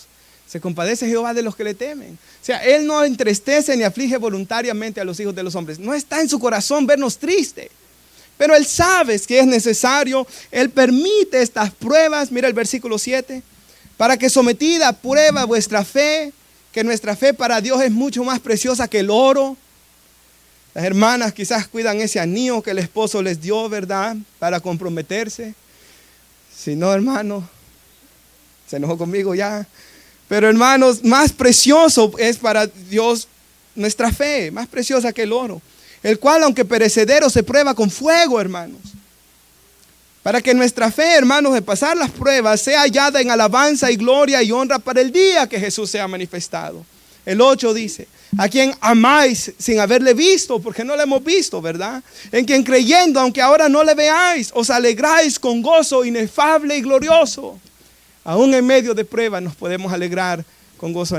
Se compadece Jehová de los que le temen. O sea, Él no entristece ni aflige voluntariamente a los hijos de los hombres. No está en su corazón vernos tristes. Pero Él sabe que es necesario. Él permite estas pruebas. Mira el versículo 7. Para que sometida a prueba vuestra fe, que nuestra fe para Dios es mucho más preciosa que el oro. Las hermanas quizás cuidan ese anillo que el esposo les dio, ¿verdad? Para comprometerse. Si no, hermano, se enojó conmigo ya. Pero hermanos, más precioso es para Dios nuestra fe, más preciosa que el oro. El cual, aunque perecedero, se prueba con fuego, hermanos. Para que nuestra fe, hermanos, de pasar las pruebas, sea hallada en alabanza y gloria y honra para el día que Jesús sea manifestado. El 8 dice, a quien amáis sin haberle visto, porque no le hemos visto, ¿verdad? En quien creyendo, aunque ahora no le veáis, os alegráis con gozo inefable y glorioso. Aún en medio de pruebas nos podemos alegrar con gozo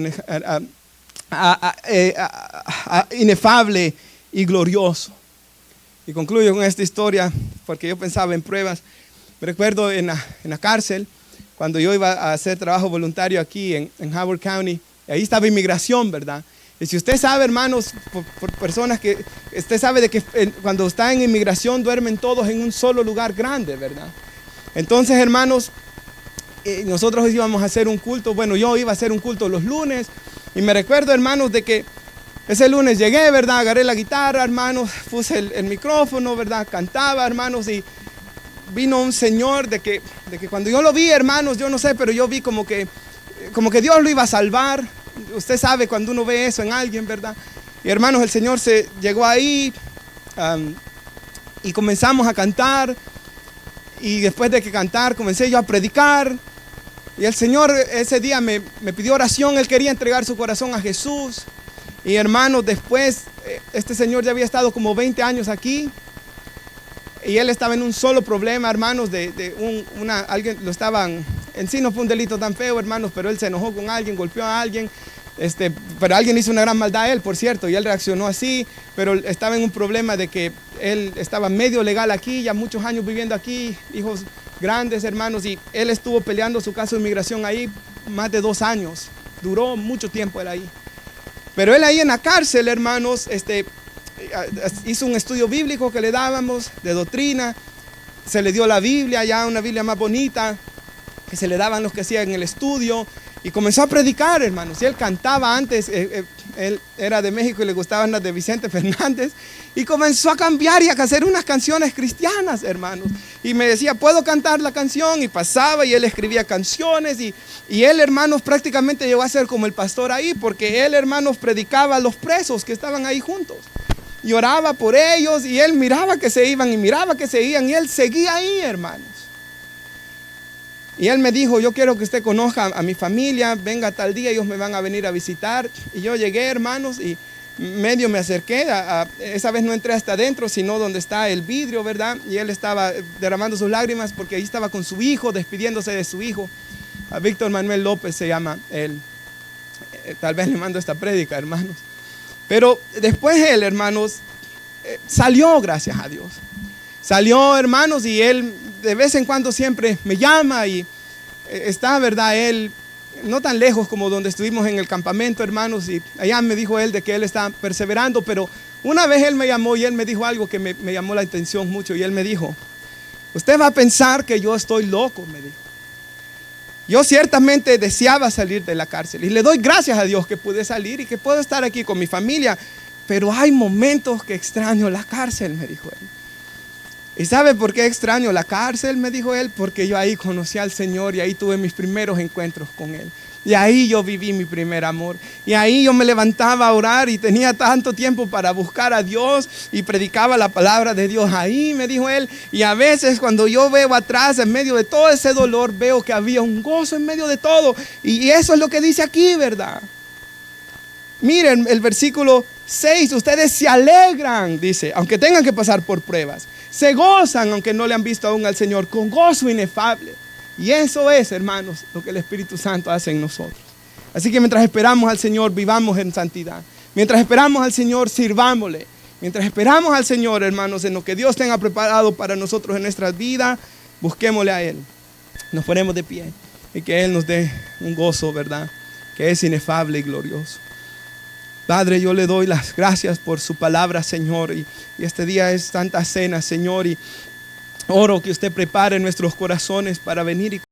inefable y glorioso. Y concluyo con esta historia, porque yo pensaba en pruebas. Me recuerdo en la cárcel, cuando yo iba a hacer trabajo voluntario aquí en Howard County, y ahí estaba inmigración, ¿verdad? Y si usted sabe, hermanos, por personas que, usted sabe de que cuando está en inmigración duermen todos en un solo lugar grande, ¿verdad? Entonces, hermanos, nosotros íbamos a hacer un culto, bueno, yo iba a hacer un culto los lunes, y me recuerdo, hermanos, de que ese lunes llegué, ¿verdad? Agarré la guitarra, hermanos, puse el micrófono, ¿verdad? Cantaba, hermanos, y vino un señor de que cuando yo lo vi, hermanos, yo no sé, pero yo vi como que Dios lo iba a salvar. Usted sabe cuando uno ve eso en alguien, ¿verdad? Y hermanos, el Señor se llegó ahí y comenzamos a cantar. Y después de que cantar, comencé yo a predicar. Y el Señor ese día me pidió oración. Él quería entregar su corazón a Jesús. Y hermanos, después, este señor ya había estado como 20 años aquí. Y él estaba en un solo problema, hermanos, alguien lo estaban, en sí no fue un delito tan feo, hermanos, pero él se enojó con alguien, golpeó a alguien, pero alguien hizo una gran maldad a él, por cierto, y él reaccionó así, pero estaba en un problema de que él estaba medio legal aquí, ya muchos años viviendo aquí, hijos grandes, hermanos, y él estuvo peleando su caso de inmigración ahí más de 2 años, duró mucho tiempo él ahí. Pero él ahí en la cárcel, hermanos, hizo un estudio bíblico que le dábamos de doctrina. Se le dio la Biblia, ya una Biblia más bonita, que se le daban los que hacían en el estudio. Y comenzó a predicar, hermanos. Y él cantaba antes, él era de México y le gustaban las de Vicente Fernández. Y comenzó a cambiar y a hacer unas canciones cristianas, hermanos. Y me decía, ¿puedo cantar la canción? Y pasaba y él escribía canciones. Y él, hermanos, prácticamente llegó a ser como el pastor ahí, porque él, hermanos, predicaba a los presos que estaban ahí juntos. Y oraba por ellos y él miraba que se iban y miraba que se iban y él seguía ahí, hermanos. Y él me dijo, yo quiero que usted conozca a mi familia, venga tal día, ellos me van a venir a visitar. Y yo llegué, hermanos, y medio me acerqué, esa vez no entré hasta adentro, sino donde está el vidrio, ¿verdad? Y él estaba derramando sus lágrimas porque ahí estaba con su hijo, despidiéndose de su hijo. A Víctor Manuel López se llama él. Tal vez le mando esta prédica, hermanos. Pero después él, hermanos, salió, gracias a Dios. Salió, hermanos, y él de vez en cuando siempre me llama y está, ¿verdad? Él no tan lejos como donde estuvimos en el campamento, hermanos, y allá me dijo él de que él está perseverando, pero una vez él me llamó y él me dijo algo que me llamó la atención mucho, y él me dijo, usted va a pensar que yo estoy loco, me dijo. Yo ciertamente deseaba salir de la cárcel y le doy gracias a Dios que pude salir y que puedo estar aquí con mi familia, pero hay momentos que extraño la cárcel, me dijo él. ¿Y sabe por qué extraño la cárcel? Me dijo él, porque yo ahí conocí al Señor y ahí tuve mis primeros encuentros con Él. Y ahí yo viví mi primer amor. Y ahí yo me levantaba a orar y tenía tanto tiempo para buscar a Dios y predicaba la palabra de Dios ahí, me dijo él. Y a veces cuando yo veo atrás, en medio de todo ese dolor, veo que había un gozo en medio de todo. Y eso es lo que dice aquí, ¿verdad? Miren el versículo 6, ustedes se alegran, dice, aunque tengan que pasar por pruebas. Se gozan aunque no le han visto aún al Señor, con gozo inefable. Y eso es, hermanos, lo que el Espíritu Santo hace en nosotros. Así que mientras esperamos al Señor, vivamos en santidad. Mientras esperamos al Señor, sirvámosle. Mientras esperamos al Señor, hermanos, en lo que Dios tenga preparado para nosotros en nuestras vidas, busquémosle a Él. Nos ponemos de pie y que Él nos dé un gozo, ¿verdad? que es inefable y glorioso. Padre, yo le doy las gracias por su palabra, Señor, y este día es tanta cena, Señor, y oro que usted prepare nuestros corazones para venir y